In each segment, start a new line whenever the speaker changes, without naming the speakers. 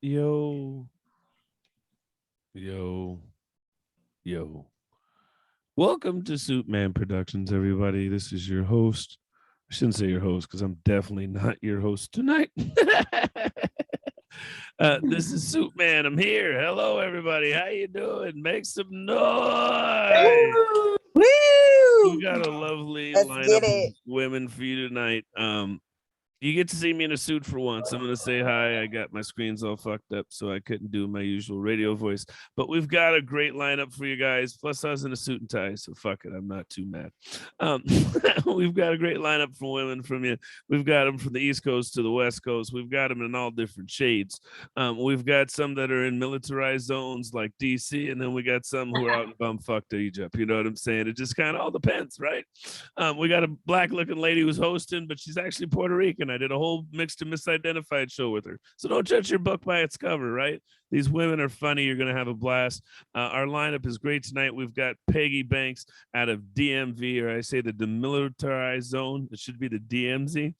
Yo, yo, yo. Welcome to Suit Man Productions, everybody. This is your host. I shouldn't say your host because I'm definitely not your host tonight. This is Suit Man. I'm here. Hello, everybody. How you doing? Make some noise.
Woo!
We got a lovely
Let's
lineup
get
of
it.
women for you tonight. You get to see me in a suit for once. I'm going to say hi. I got my screens all fucked up, so I couldn't do my usual radio voice. But we've got a great lineup for you guys. Plus, I was in a suit and tie, so fuck it. I'm not too mad. We've got a great lineup for women from you. We've got them from the East Coast to the West Coast. We've got them in all different shades. We've got some that are in militarized zones like DC, and then we got some who are out in bumfucked Egypt. You know what I'm saying? It just kind of all depends, right? We got a black-looking lady who's hosting, but she's actually Puerto Rican. I did a whole mixed and misidentified show with her. So don't judge your book by its cover, right? These women are funny. You're going to have a blast. Our lineup is great tonight. We've got Peggy Banks out of DMV, or I say the demilitarized zone. It should be the DMZ.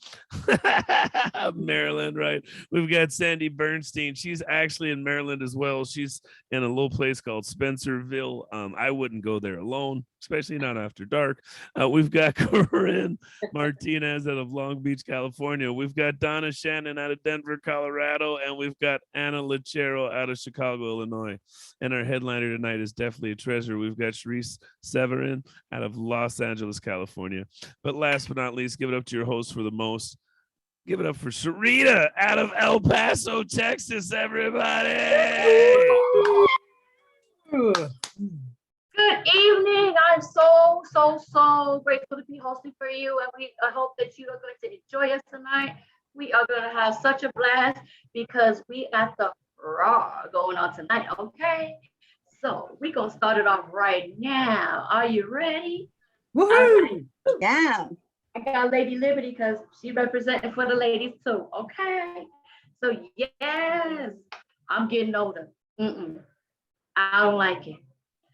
Maryland, right? We've got Sandy Bernstein. She's actually in Maryland as well. She's in a little place called Spencerville. I wouldn't go there alone, especially not after dark. We've got Corinne Martinez out of Long Beach, California. We've got Donna Shannon out of Denver, Colorado, and we've got Anna Lucero out of Chicago, Illinois. And our headliner tonight is definitely a treasure. We've got Charisse Savarin out of Los Angeles, California. But last but not least, give it up to your host for the most. Give it up for Sharita out of El Paso, Texas, everybody.
Good evening. I'm so grateful to be hosting for you. And I hope that you are going to enjoy us tonight. We are going to have such a blast because we got the raw going on tonight, okay? So we're going to start it off right now. Are you ready?
Woohoo! Yeah.
I got Lady Liberty because she representing for the ladies too, okay? So yes, I'm getting older. I don't like it.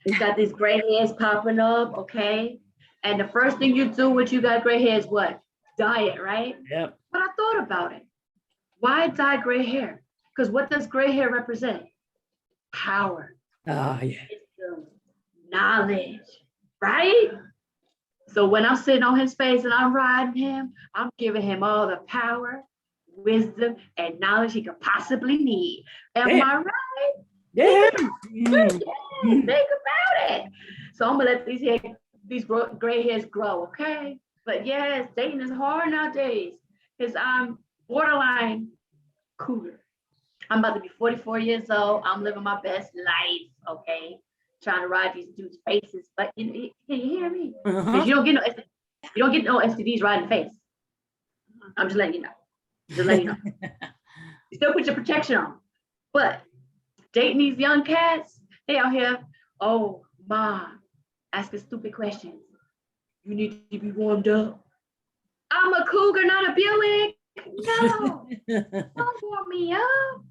You got these gray hairs popping up, okay? And the first thing you do when you got gray hair is what? Dye it, right?
Yep.
But I thought about it. Why dye gray hair? Because what does gray hair represent? Power.
Oh, yeah.
Wisdom, knowledge, right? So when I'm sitting on his face and I'm riding him, I'm giving him all the power, wisdom, and knowledge he could possibly need. Am I right?
Yeah.
Think about it. So I'm gonna let these gray hairs grow, okay? But yes, dating is hard nowadays because I'm borderline cougar. I'm about to be 44 years old. I'm living my best life, okay? Trying to ride these dudes' faces, but can you hear me? Because you don't get no STDs riding face. I'm just letting you know. Just letting you know. You still put your protection on, but dating these young cats, they out here, oh, mom, asking stupid questions. You need to be warmed up. I'm a cougar, not a Buick. No, don't warm me up.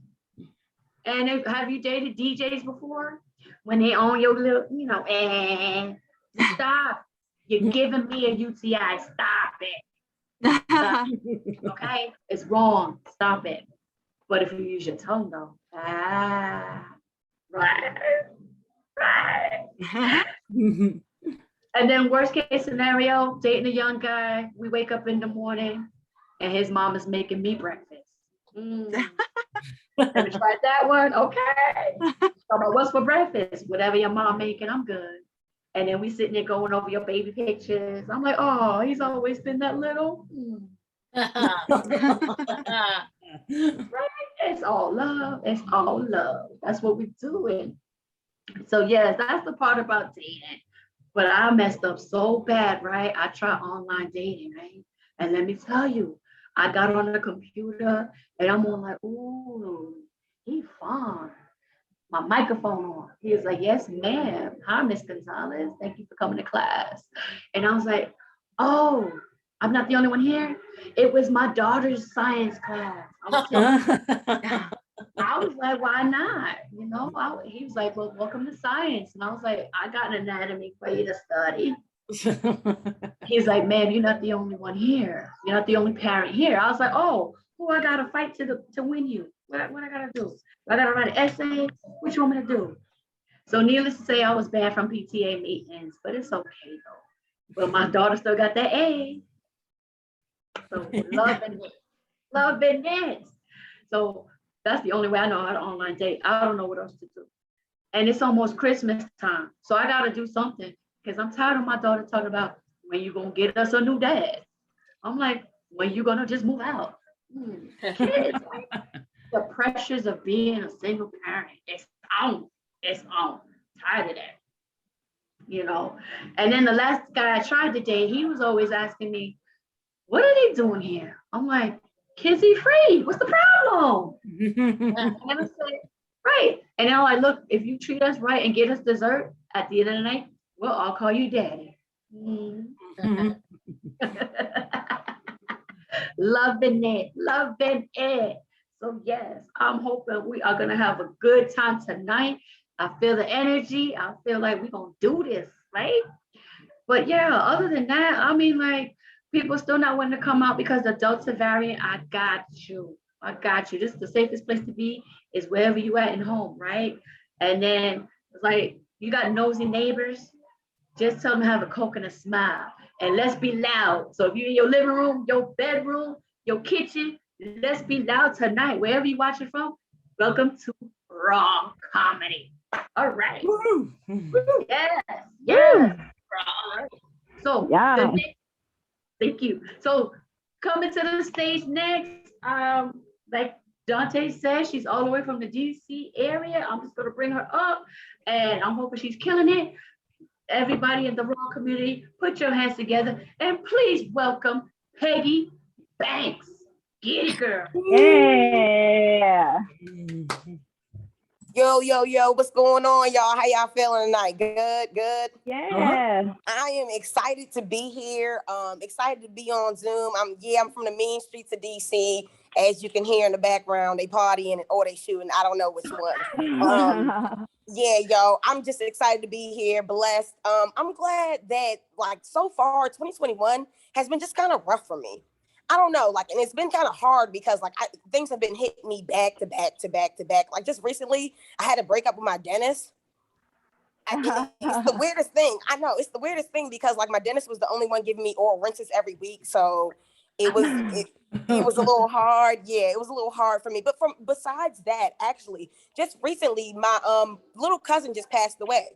And have you dated DJs before? When they own your little, and stop. You're giving me a UTI. Stop it. Okay? It's wrong. Stop it. But if you use your tongue, though, right. And then worst case scenario, dating a young guy, we wake up in the morning and his mom is making me breakfast. Have you tried that one? Okay. So about what's for breakfast? Whatever your mom making, I'm good. And then we sitting there going over your baby pictures. I'm like, oh, he's always been that little. Right? It's all love. It's all love. That's what we're doing. So yes, that's the part about dating. But I messed up so bad, right? I tried online dating, right? And let me tell you, I got on the computer and I'm on like, ooh, he fine. My microphone on. He was like, yes, ma'am. Hi, Miss Gonzalez. Thank you for coming to class. And I was like, oh, I'm not the only one here. It was my daughter's science class. I was like, why not? He was like, well, welcome to science. And I was like, I got an anatomy for you to study. He's like, ma'am, you're not the only one here. You're not the only parent here. I was like, oh, who I got to fight to win you? What I gotta do? I gotta write an essay? What you want me to do? So needless to say, I was banned from PTA meetings, but it's okay though. But my daughter still got that A. So loving it. So that's the only way I know how to online date. I don't know what else to do. And it's almost Christmas time. So I gotta do something because I'm tired of my daughter talking about when you gonna get us a new dad. I'm like, when you gonna just move out? Kids, the pressures of being a single parent, it's on. It's on. I'm tired of that. You know. And then the last guy I tried to date, he was always asking me, what are they doing here? I'm like, kids eat free. What's the problem? And I said, right. And now I look, if you treat us right and get us dessert at the end of the night, well, I'll call you daddy. Loving it. So yes, I'm hoping we are gonna have a good time tonight. I feel the energy. I feel like we're gonna do this, right? But yeah, other than that, I mean, like, people still not wanting to come out because the Delta variant. I got you. This is the safest place to be is wherever you at in home, right? And then it's like you got nosy neighbors. Just tell them to have a Coke and a smile. And let's be loud. So if you're in your living room, your bedroom, your kitchen, let's be loud tonight. Wherever you watch it from, welcome to Raw Comedy. All right. Yes. All right. So thank you. So coming to the stage next, like Dante said, she's all the way from the DC area. I'm just gonna bring her up and I'm hoping she's killing it. Everybody in the Raw community, put your hands together and please welcome Peggy Banks. Get it, girl.
Yeah.
Yo, what's going on, y'all? How y'all feeling tonight? Good.
Yeah.
I am excited to be here. Excited to be on Zoom. I'm from the mean streets of DC. As you can hear in the background, they partying or they shooting. I don't know which one. Yeah, yo, I'm just excited to be here. Blessed. I'm glad that like so far 2021 has been just kind of rough for me. I don't know, like, and it's been kind of hard because like things have been hitting me back to back. Like just recently, I had to break up with my dentist. It's the weirdest thing. I know it's the weirdest thing because like my dentist was the only one giving me oral rinses every week, so it was a little hard. Yeah, it was a little hard for me. But besides that, actually, just recently, my little cousin just passed away.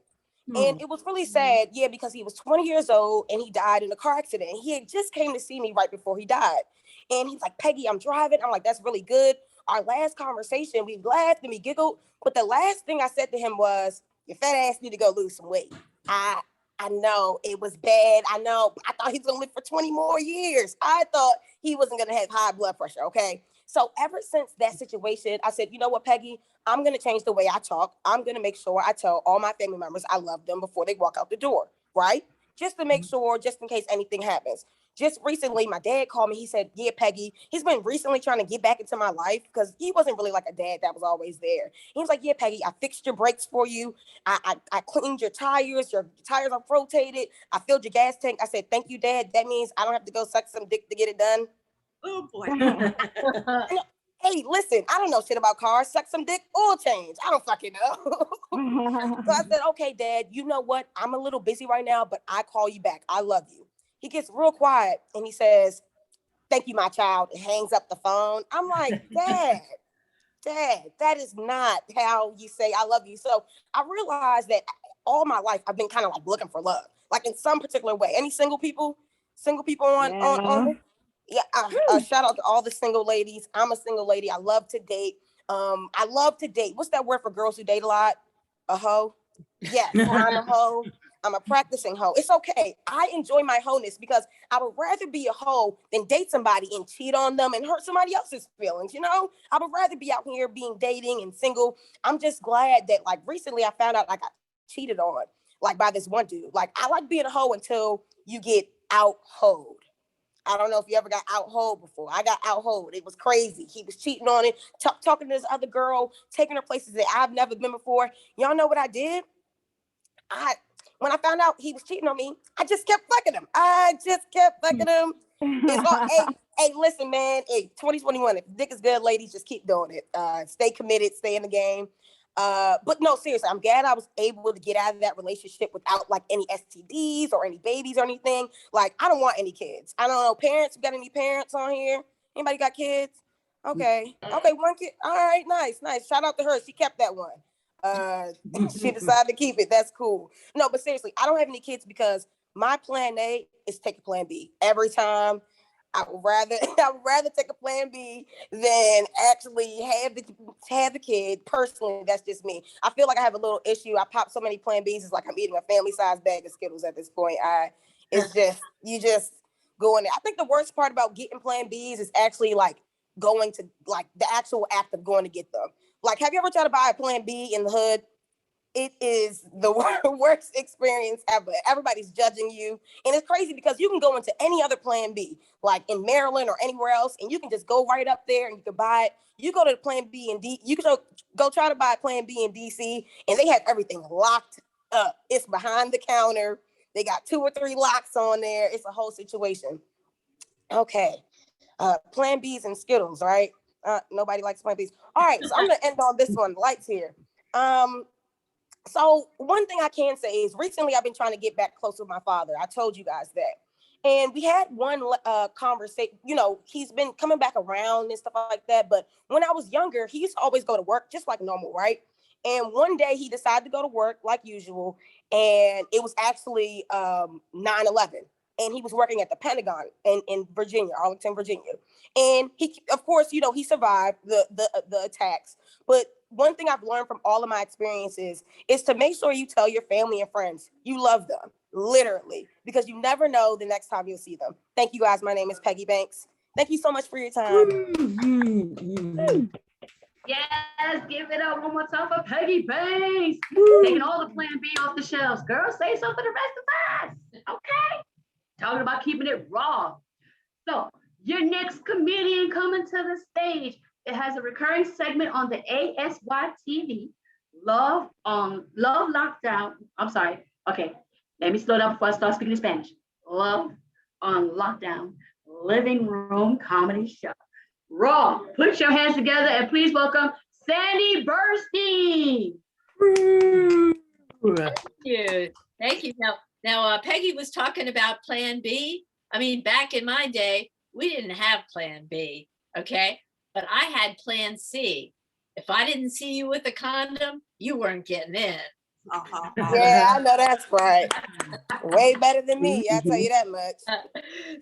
And it was really sad, yeah, because he was 20 years old and he died in a car accident. He had just came to see me right before he died. And he's like, Peggy, I'm driving. I'm like, that's really good. Our last conversation, we laughed and we giggled. But the last thing I said to him was, your fat ass need to go lose some weight. I know it was bad. I know. I thought he was going to live for 20 more years. I thought he wasn't going to have high blood pressure, okay? So ever since that situation, I said, you know what, Peggy? I'm going to change the way I talk. I'm going to make sure I tell all my family members I love them before they walk out the door, right? Just to make sure, just in case anything happens. Just recently, my dad called me. He said, yeah, Peggy, he's been recently trying to get back into my life because he wasn't really like a dad that was always there. He was like, yeah, Peggy, I fixed your brakes for you. I cleaned your tires are rotated. I filled your gas tank. I said, thank you, Dad. That means I don't have to go suck some dick to get it done.
Oh boy.
Hey, listen, I don't know shit about cars. Suck some dick, oil change. I don't fucking know. So I said, okay, Dad, you know what? I'm a little busy right now, but I call you back. I love you. He gets real quiet and he says, thank you, my child. And hangs up the phone. I'm like, Dad, that is not how you say I love you. So I realized that all my life I've been kind of like looking for love, like in some particular way. Any single people on yeah, shout out to all the single ladies. I'm a single lady. I love to date. What's that word for girls who date a lot? A hoe? Yes, I'm a hoe. I'm a practicing hoe. It's okay. I enjoy my wholeness because I would rather be a hoe than date somebody and cheat on them and hurt somebody else's feelings, you know? I would rather be out here being dating and single. I'm just glad that like recently I found out I got cheated on like by this one dude. Like I like being a hoe until you get out-hoed. I don't know if you ever got out-hoed before. I got out-hoed. It was crazy. He was cheating on it, talking to this other girl, taking her places that I've never been before. Y'all know what I did? When I found out he was cheating on me, I just kept fucking him. It's all, Hey, listen, man. Hey, 2021. If dick is good, ladies, just keep doing it. Stay committed, stay in the game. But no, seriously, I'm glad I was able to get out of that relationship without like any STDs or any babies or anything. Like, I don't want any kids. I don't know. Parents, we got any parents on here? Anybody got kids? Okay. Okay, one kid. All right, nice. Shout out to her. She kept that one. She decided to keep it. That's cool. No, but seriously, I don't have any kids because my plan A is take a plan B every time. I would rather take a plan B than actually have the kid. Personally, that's just me. I feel like I have a little issue. I pop so many plan Bs. It's like I'm eating a family size bag of Skittles at this point. It's just you just go in there. I think the worst part about getting plan Bs is actually like going to like the actual act of going to get them. Like, have you ever tried to buy a plan B in the hood? It is the worst experience ever. Everybody's judging you. And it's crazy because you can go into any other plan B, like in Maryland or anywhere else, and you can just go right up there and you can buy it. You go to the plan B and D, you can go try to buy a plan B in DC, and they have everything locked up. It's behind the counter. They got 2 or 3 locks on there. It's a whole situation. Okay. Plan Bs and Skittles, right? Nobody likes plan Bs. All right, so I'm gonna end on this one. Lights here. So one thing I can say is recently I've been trying to get back close with my father. I told you guys that. And we had one conversation, you know, he's been coming back around and stuff like that. But when I was younger, he used to always go to work just like normal, right? And one day he decided to go to work like usual. And it was actually 9/11. And he was working at the Pentagon in Virginia, Arlington, Virginia. And he, of course, you know, he survived the attacks. But one thing I've learned from all of my experiences is to make sure you tell your family and friends you love them, literally, because you never know the next time you'll see them. Thank you, guys. My name is Peggy Banks. Thank you so much for your time.
Yes, give it up one more time for Peggy Banks. Taking all the plan B off the shelves. Girl, say something for the rest of us. Okay? Talking about keeping it raw. So, your next comedian coming to the stage. It has a recurring segment on the ASY TV, Love Lockdown. I'm sorry. Okay, let me slow down before I start speaking Spanish. Love on Lockdown, living room comedy show. Raw, put your hands together and please welcome Sandy Bernstein.
Thank you. Now, Peggy was talking about Plan B. I mean, back in my day, we didn't have Plan B, okay? But I had Plan C. If I didn't see you with a condom, you weren't getting in.
Yeah, I know that's right. Way better than me, I'll tell you that much.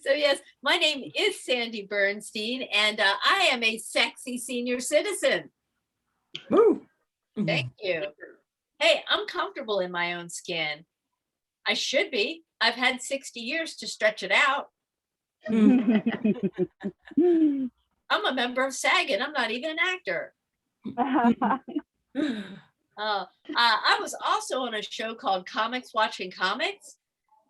So yes, my name is Sandy Bernstein, and I am a sexy senior citizen. Thank you. Hey, I'm comfortable in my own skin. I should be. I've had 60 years to stretch it out. I'm a member of SAG and I'm not even an actor. I was also on a show called Comics Watching Comics,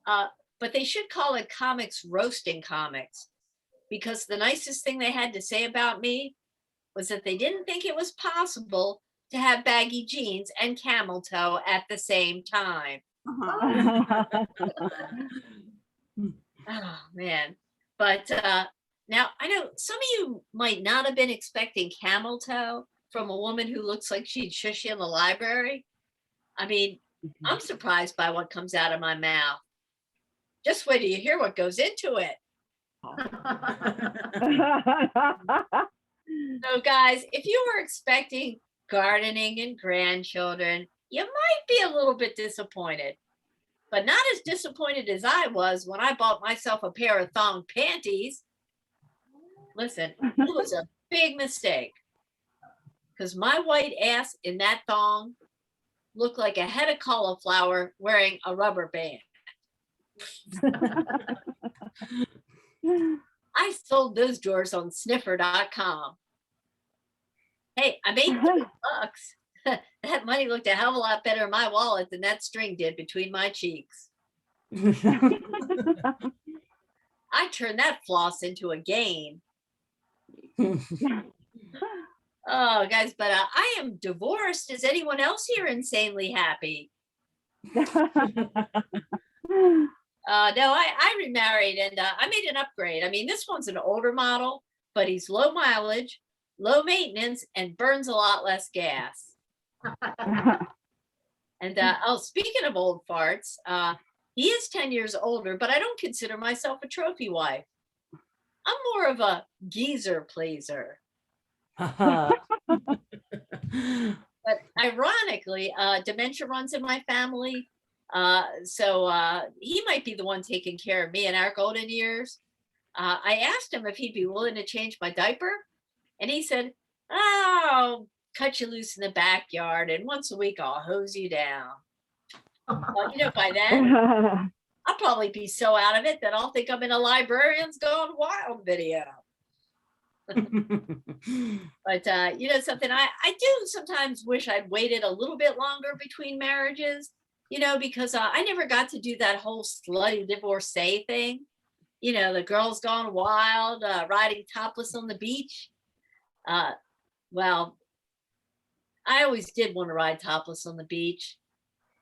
but they should call it Comics Roasting Comics, because the nicest thing they had to say about me was that they didn't think it was possible to have baggy jeans and camel toe at the same time. Oh, man. But now I know some of you might not have been expecting camel toe from a woman who looks like she'd shush you in the library. I mean, I'm surprised by what comes out of my mouth. Just wait till you hear what goes into it. So guys, if you were expecting gardening and grandchildren, you might be a little bit disappointed, but not as disappointed as I was when I bought myself a pair of thong panties. Listen, it was a big mistake, because my white ass in that thong looked like a head of cauliflower wearing a rubber band. I sold those drawers on sniffer.com. Hey, I made $3. That money looked a hell of a lot better in my wallet than that string did between my cheeks. I turned that floss into a gain. Oh, guys, but I am divorced. Is anyone else here insanely happy? No, I remarried and I made an upgrade. I mean, this one's an older model, but he's low mileage, low maintenance, and burns a lot less gas. And speaking of old farts, he is 10 years older, but I don't consider myself a trophy wife. I'm more of a geezer pleaser. But ironically, dementia runs in my family. So he might be the one taking care of me in our golden years. I asked him if he'd be willing to change my diaper. And he said, "Oh, cut you loose in the backyard. And once a week, I'll hose you down." Well, by then, I'll probably be so out of it that I'll think I'm in a Librarian's Gone Wild video. But something, I do sometimes wish I'd waited a little bit longer between marriages, because I never got to do that whole slutty divorcee thing. The girls gone wild, riding topless on the beach. Well, I always did want to ride topless on the beach.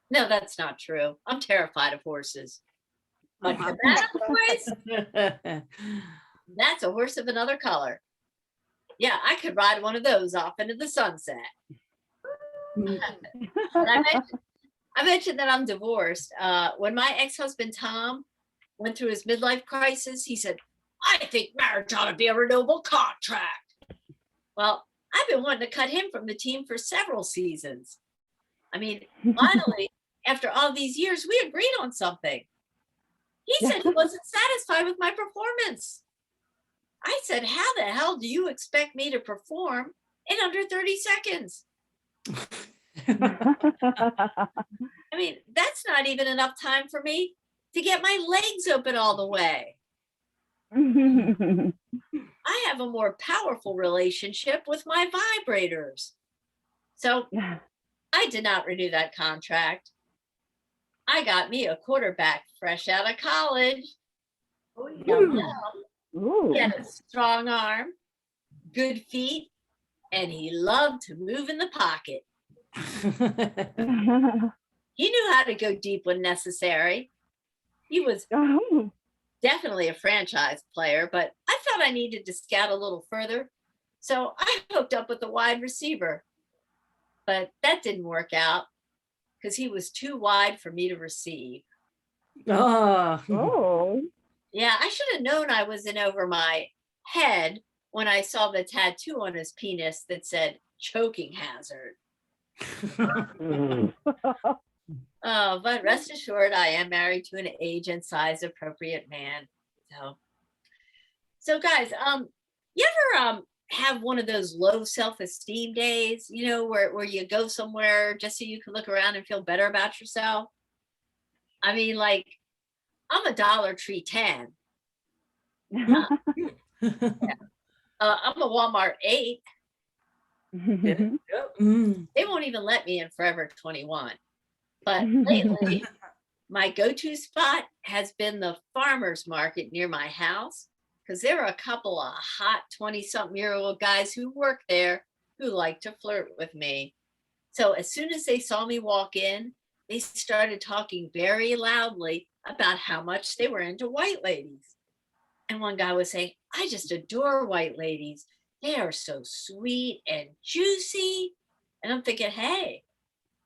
No, that's not true. I'm terrified of horses. But cabana boys, that's a horse of another color. Yeah, I could ride one of those off into the sunset. I mentioned that I'm divorced. When my ex-husband, Tom, went through his midlife crisis, he said, "I think marriage ought to be a renewable contract." Well, I've been wanting to cut him from the team for several seasons. I mean, finally, after all these years, we agreed on something. He said he wasn't satisfied with my performance. I said, "How the hell do you expect me to perform in under 30 seconds? I mean, that's not even enough time for me to get my legs open all the way. I have a more powerful relationship with my vibrators." So I did not renew that contract. I got me a quarterback fresh out of college.
Oh, yeah.
He had a strong arm, good feet, and he loved to move in the pocket. He knew how to go deep when necessary. He was definitely a franchise player, but I thought I needed to scout a little further. So I hooked up with a wide receiver. But that didn't work out because he was too wide for me to receive.
Oh.
Yeah, I should have known I was in over my head when I saw the tattoo on his penis that said choking hazard. But rest assured, I am married to an age and size appropriate man. So guys, you ever have one of those low self-esteem days, where you go somewhere just so you can look around and feel better about yourself? I mean, like, I'm a Dollar Tree 10. I'm a Walmart 8. They won't even let me in Forever 21. But lately, my go-to spot has been the farmer's market near my house, because there are a couple of hot 20-something-year-old guys who work there who like to flirt with me. So as soon as they saw me walk in, they started talking very loudly about how much they were into white ladies. And one guy was saying, "I just adore white ladies. They are so sweet and juicy." And I'm thinking, hey,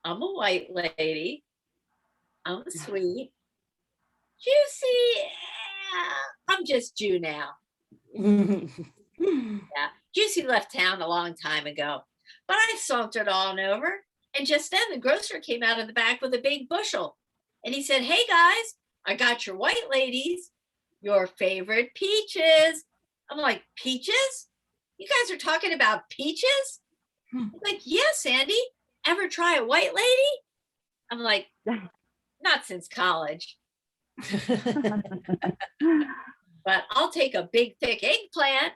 I'm a white lady. I'm sweet, juicy. I'm just Jew now. Yeah, Juicy left town a long time ago, but I sauntered on over, and just then the grocer came out of the back with a big bushel, and he said, "Hey guys, I got your white ladies, your favorite peaches." I'm like, "Peaches? You guys are talking about peaches?" He's like, "Yes, Sandy. Ever try a white lady?" I'm like, "Not since college." But I'll take a big, thick eggplant.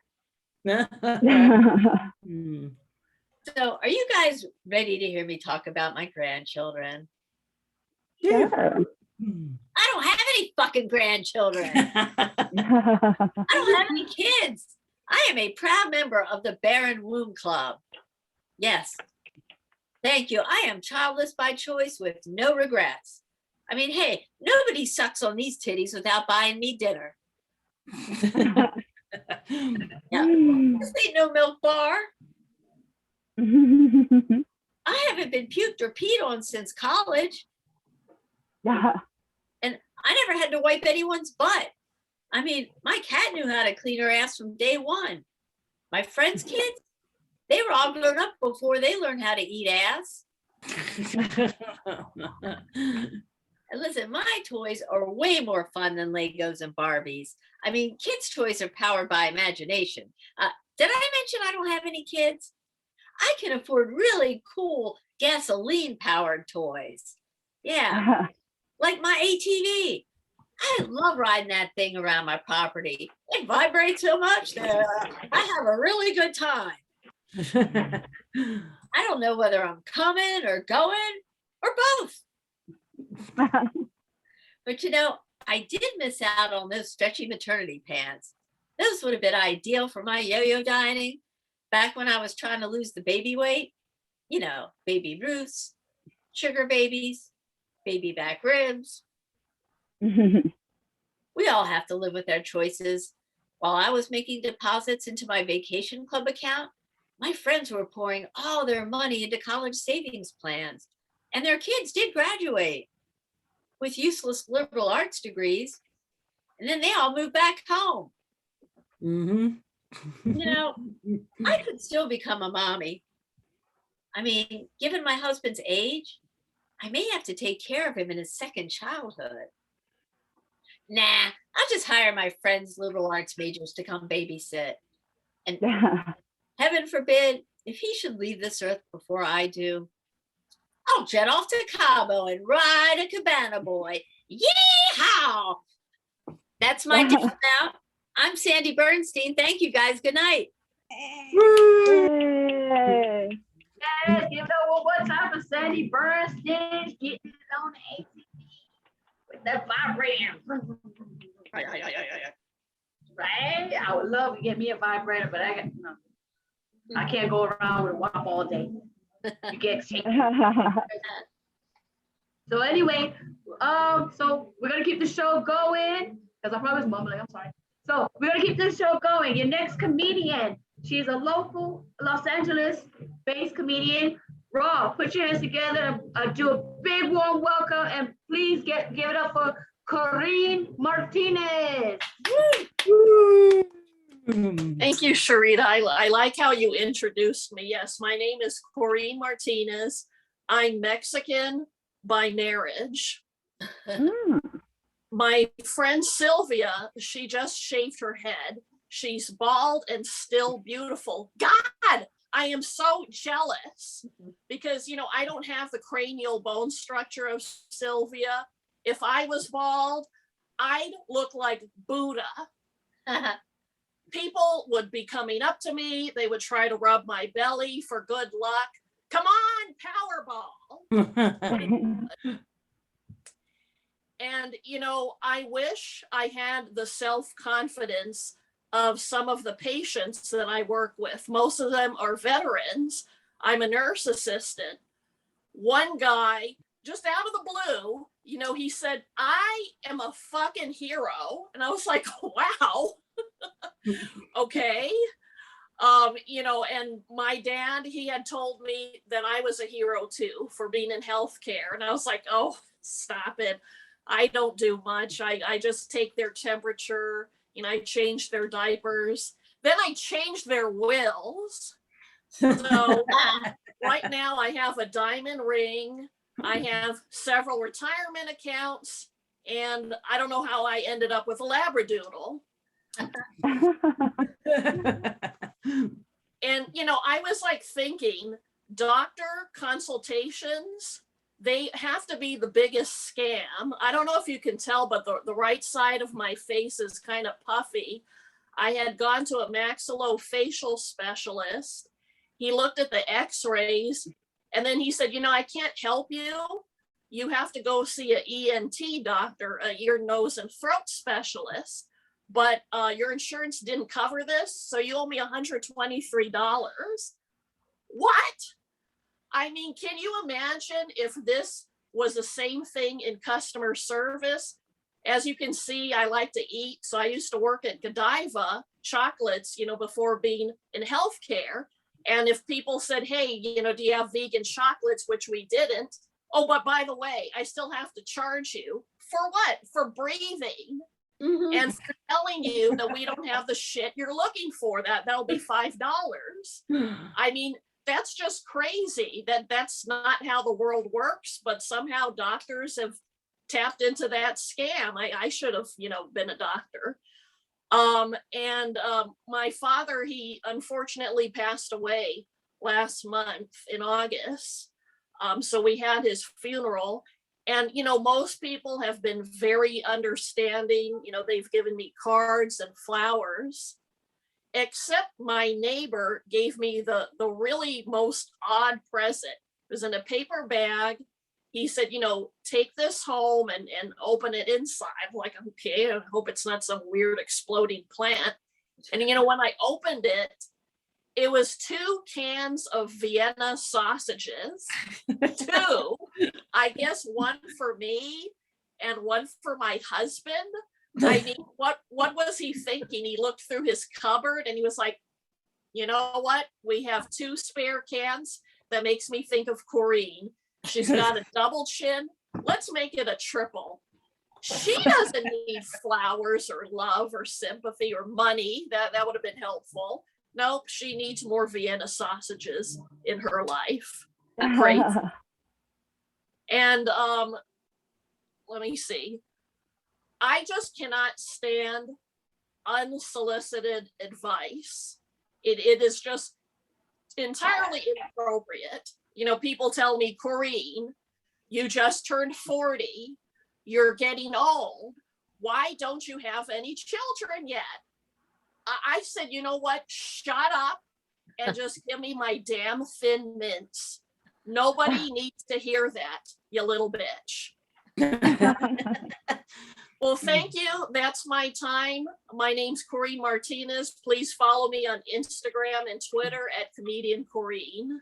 So are you guys ready to hear me talk about my grandchildren?
Sure.
I don't have any fucking grandchildren. I don't have any kids. I am a proud member of the Barren Womb Club. Yes. Thank you. I am childless by choice with no regrets. I mean, hey, nobody sucks on these titties without buying me dinner. Yeah, this ain't no milk bar. I haven't been puked or peed on since college. And I never had to wipe anyone's butt. I mean, my cat knew how to clean her ass from day one. My friends' kids, they were all grown up before they learned how to eat ass. And listen, my toys are way more fun than Legos and Barbies. I mean, kids' toys are powered by imagination. Did I mention I don't have any kids? I can afford really cool gasoline-powered toys. Yeah, like my ATV. I love riding that thing around my property. It vibrates so much that I have a really good time. I don't know whether I'm coming or going or both. But you know, I did miss out on those stretchy maternity pants. Those would have been ideal for my yo-yo dining back when I was trying to lose the baby weight. You know, baby Ruths, sugar babies, baby back ribs. We all have to live with our choices. While I was making deposits into my vacation club account, my friends were pouring all their money into college savings plans, and their kids did graduate with useless liberal arts degrees, and then they all moved back home. You know, I could still become a mommy. I mean, given my husband's age, I may have to take care of him in his second childhood. Nah, I'll just hire my friends' liberal arts majors to come babysit. And heaven forbid, if he should leave this earth before I do, I'll jet off to Cabo and ride a cabana boy. Yeehaw! That's my tip now. I'm Sandy Bernstein. Thank you guys. Good night.
Yay.
Yes, give it up one time for Sandy Bernstein getting it on the ATV with that vibrator. Right? I would love to get me a vibrator, but I can't go around with a WAP all day. You get shaken. So anyway, so we're gonna keep the show going because I probably was mumbling. I'm sorry. So we're gonna keep this show going. Your next comedian, she's a local Los Angeles-based comedian. Raw, put your hands together. Do a big warm welcome, and please give it up for Corinne Martinez.
Thank you, Sharita. I like how you introduced me. Yes, my name is Corinne Martinez. I'm Mexican by marriage. My friend Sylvia, she just shaved her head. She's bald and still beautiful. God, I am so jealous because, you know, I don't have the cranial bone structure of Sylvia. If I was bald, I'd look like Buddha. People would be coming up to me. They would try to rub my belly for good luck. Come on, Powerball. And, you know, I wish I had the self-confidence of some of the patients that I work with. Most of them are veterans. I'm a nurse assistant. One guy, just out of the blue, you know, he said, I am a fucking hero. And I was like, wow. Okay. You know, and my dad, he had told me that I was a hero too for being in healthcare. And I was like, oh, stop it. I don't do much. I just take their temperature, you know, I change their diapers. Then I changed their wills. So right now I have a diamond ring. I have several retirement accounts, and I don't know how I ended up with a Labradoodle. And, you know, I was like thinking, doctor consultations, they have to be the biggest scam. I don't know if you can tell, but the right side of my face is kind of puffy. I had gone to a maxillofacial specialist. He looked at the x-rays, and then he said, you know, I can't help you. You have to go see an ENT doctor, a ear, nose, and throat specialist. But your insurance didn't cover this, so you owe me $123. What? I mean, can you imagine if this was the same thing in customer service. As you can see, I like to eat. So I used to work at Godiva chocolates, before being in healthcare. And if people said, hey, do you have vegan chocolates, which we didn't. Oh, but by the way, I still have to charge you for what? For breathing.
Mhm.
And for telling you that we don't have the shit you're looking for. That'll be $5. I mean, that's just crazy. That's not how the world works, but somehow doctors have tapped into that scam. I should have, been a doctor. My father, he unfortunately passed away last month in August. So we had his funeral. And, most people have been very understanding. They've given me cards and flowers, except my neighbor gave me the really most odd present. It was in a paper bag. He said, take this home and open it inside. I'm like, okay, I hope it's not some weird exploding plant. And, when I opened it, it was 2 cans of Vienna sausages, 2, I guess 1 for me and 1 for my husband. I mean, what was he thinking? He looked through his cupboard and he was like, you know what? We have 2 spare cans. That makes me think of Corinne. She's got a double chin. Let's make it a triple. She doesn't need flowers or love or sympathy or money. That would have been helpful. Nope, she needs more Vienna sausages in her life. Great. And let me see. I just cannot stand unsolicited advice. It is just entirely inappropriate. People tell me, Corinne, you just turned 40. You're getting old. Why don't you have any children yet? I said, you know what? Shut up and just give me my damn Thin Mints. Nobody needs to hear that, you little bitch. Well, thank you. That's my time. My name's Corinne Martinez. Please follow me on Instagram and Twitter at Comedian Corinne.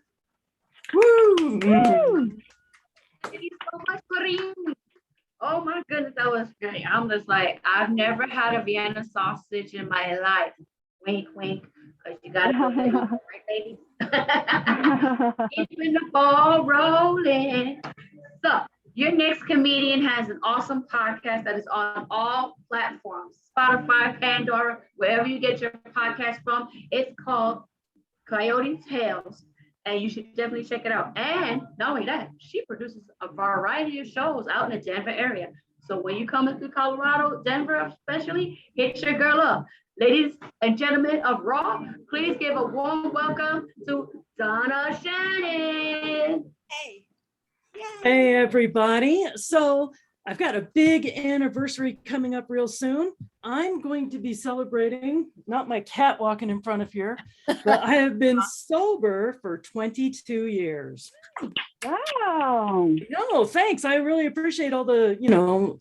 Woo!
Thank you so much, Corinne. Oh my goodness, that was great. I'm just like, I've never had a Vienna sausage in my life. Wink, wink, because you got to go there, right, ladies? Keeping the ball rolling. So, your next comedian has an awesome podcast that is on all platforms, Spotify, Pandora, wherever you get your podcast from. It's called Coyote Tales. And you should definitely check it out. And not only that, she produces a variety of shows out in the Denver area. So when you come into Colorado, Denver especially, hit your girl up. Ladies and gentlemen of Raw, please give a warm welcome to Donna Shannon.
Hey.
Hey, everybody. So I've got a big anniversary coming up real soon. I'm going to be celebrating, not my cat walking in front of here, but I have been sober for 22 years.
Wow.
No, thanks. I really appreciate all the,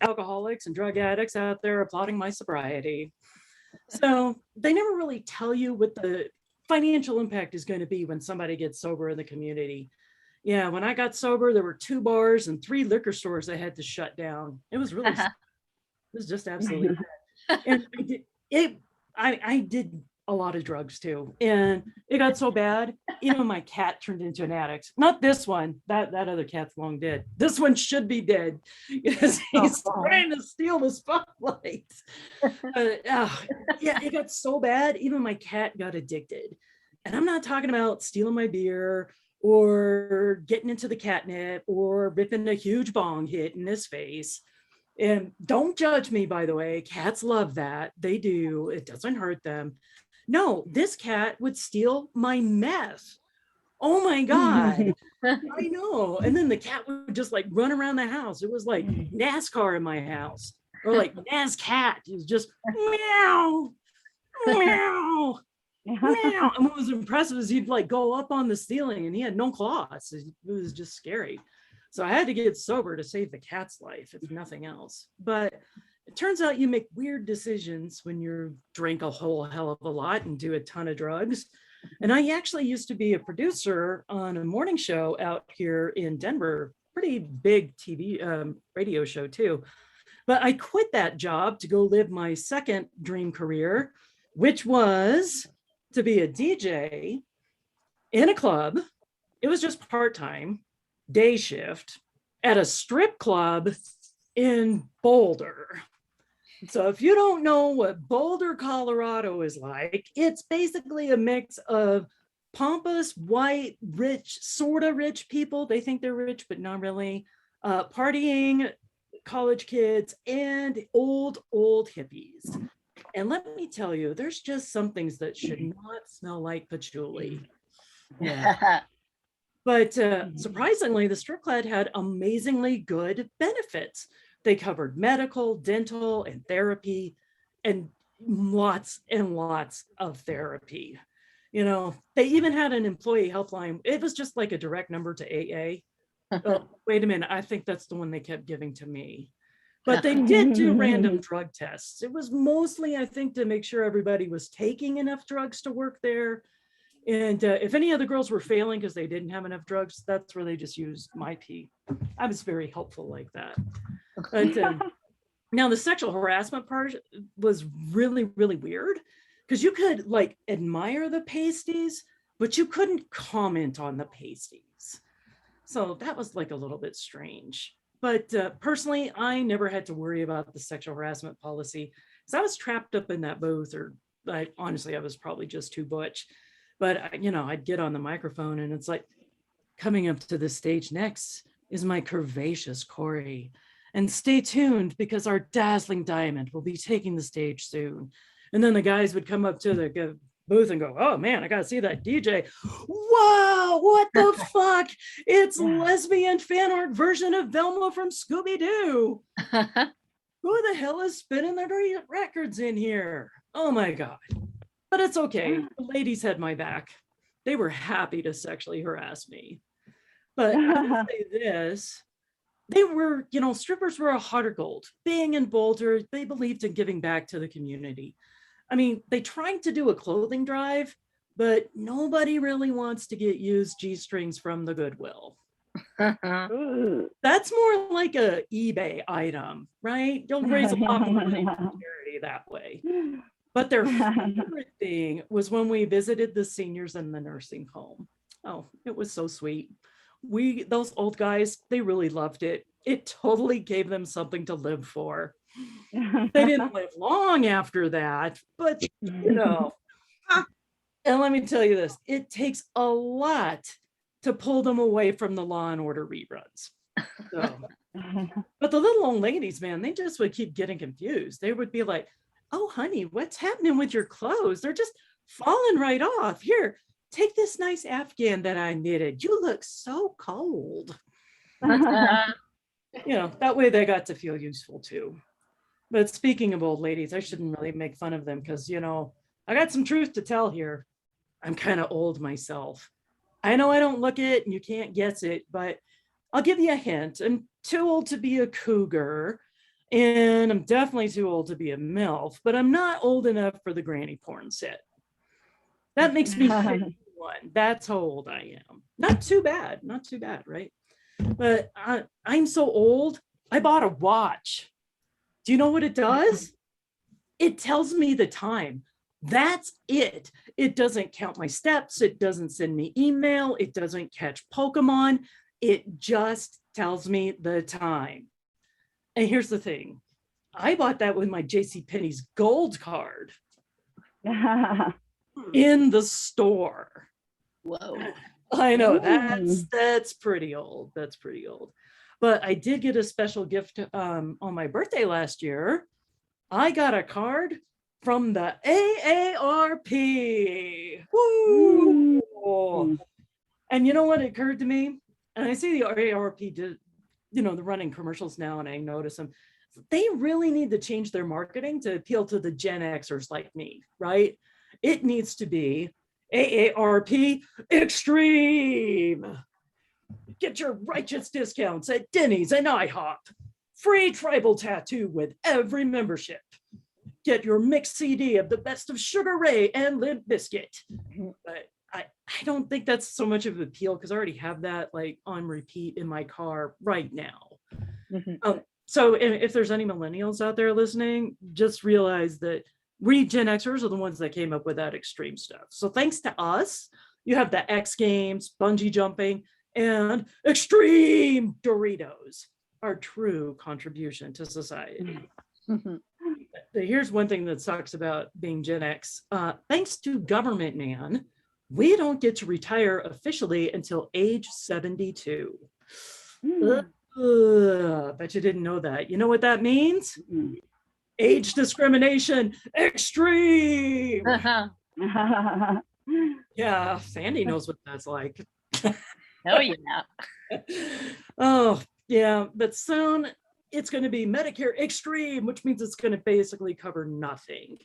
alcoholics and drug addicts out there applauding my sobriety. So they never really tell you what the financial impact is going to be when somebody gets sober in the community. Yeah, when I got sober, there were 2 bars and 3 liquor stores I had to shut down. It was really, it was just absolutely bad. And I did a lot of drugs too. And it got so bad, my cat turned into an addict. Not this one, that other cat's long dead. This one should be dead because he's trying to steal the spotlight. Yeah, it got so bad, even my cat got addicted. And I'm not talking about stealing my beer or getting into the catnip or ripping a huge bong hit in his face. And don't judge me, by the way, cats love that. They do, it doesn't hurt them. No, this cat would steal my meth. Oh my God, I know. And then the cat would just like run around the house. It was like NASCAR in my house, or like NASCAT. It was just meow, meow. Meow. And what was impressive is he'd like go up on the ceiling and he had no claws. It was just scary. So I had to get sober to save the cat's life, if nothing else. But it turns out you make weird decisions when you drink a whole hell of a lot and do a ton of drugs. And I actually used to be a producer on a morning show out here in Denver pretty big TV, radio show too. But I quit that job to go live my second dream career, which was to be a DJ in a club. It was just part-time, day shift, at a strip club in Boulder. So if you don't know what Boulder, Colorado is like, it's basically a mix of pompous, white, rich, sort of rich people. They think they're rich, but not really. Partying, college kids, and old hippies. And let me tell you, there's just some things that should not smell like patchouli. Yeah. But surprisingly, the strip club had amazingly good benefits. They covered medical, dental, and therapy, and lots of therapy. You know, they even had an employee helpline. It was just like a direct number to AA. Oh, wait a minute, I think that's the one they kept giving to me. But they did do random drug tests. It was mostly, I think, to make sure everybody was taking enough drugs to work there. And if any of the girls were failing because they didn't have enough drugs, that's where they just used my pee. I was very helpful like that. But now the sexual harassment part was really, really weird because you could like admire the pasties, but you couldn't comment on the pasties. So that was like a little bit strange. But personally, I never had to worry about the sexual harassment policy because I was trapped up in that booth, or honestly, I was probably just too butch. But, you know, I'd get on the microphone and it's like, coming up to the stage next is my curvaceous Corey. And stay tuned because our dazzling diamond will be taking the stage soon. And then the guys would come up to the booth and go, oh man, I got to see that DJ. Wow, what the fuck? It's lesbian fan art version of Velma from Scooby-Doo. Who the hell is spinning their records in here? Oh my God. But it's okay. The ladies had my back. They were happy to sexually harass me. But I'll say this, they were, you know, strippers were a heart of gold. Being in Boulder, they believed in giving back to the community. I mean, they tried to do a clothing drive, but nobody really wants to get used G-strings from the Goodwill. That's more like a eBay item, right? You'll raise a lot more money for charity that way. But their favorite thing was when we visited the seniors in the nursing home. Oh, it was so sweet. Those old guys, they really loved it. It totally gave them something to live for. They didn't live long after that, but you know. And let me tell you this, it takes a lot to pull them away from the Law and Order reruns. So, but the little old ladies, man, they just would keep getting confused. They would be like, oh, honey, what's happening with your clothes? They're just falling right off. Here, take this nice Afghan that I knitted. You look so cold. You know, that way they got to feel useful too. But speaking of old ladies, I shouldn't really make fun of them because, you know, I got some truth to tell here. I'm kind of old myself. I know I don't look it and you can't guess it, but I'll give you a hint. I'm too old to be a cougar. And I'm definitely too old to be a MILF, but I'm not old enough for the granny porn set. That makes me 51. That's how old I am. Not too bad, right? But I'm so old, I bought a watch. Do you know what it does? It tells me the time. That's it. It doesn't count my steps. It doesn't send me email. It doesn't catch Pokemon. It just tells me the time. And here's the thing, I bought that with my JCPenney's gold card in the store.
Whoa.
I know, that's pretty old. That's pretty old. But I did get a special gift on my birthday last year. I got a card from the AARP. Woo! And you know what occurred to me? And I see the AARP did, you know, they're running commercials now and I notice them. They really need to change their marketing to appeal to the Gen Xers like me, right? It needs to be AARP Extreme. Get your righteous discounts at Denny's and IHOP. Free tribal tattoo with every membership. Get your mixed CD of the best of Sugar Ray and Limp Bizkit. But I don't think that's so much of an appeal because I already have that like on repeat in my car right now. So if there's any millennials out there listening, just realize that we Gen Xers are the ones that came up with that extreme stuff. So thanks to us, you have the X Games, bungee jumping, and extreme Doritos, our true contribution to society. Here's one thing that sucks about being Gen X. Thanks to government man, we don't get to retire officially until age 72. Bet you didn't know that. You know what that means? Age discrimination, extreme. Yeah, Sandy knows what that's like.
Oh, yeah.
Oh, yeah, but soon it's going to be Medicare Extreme, which means it's going to basically cover nothing.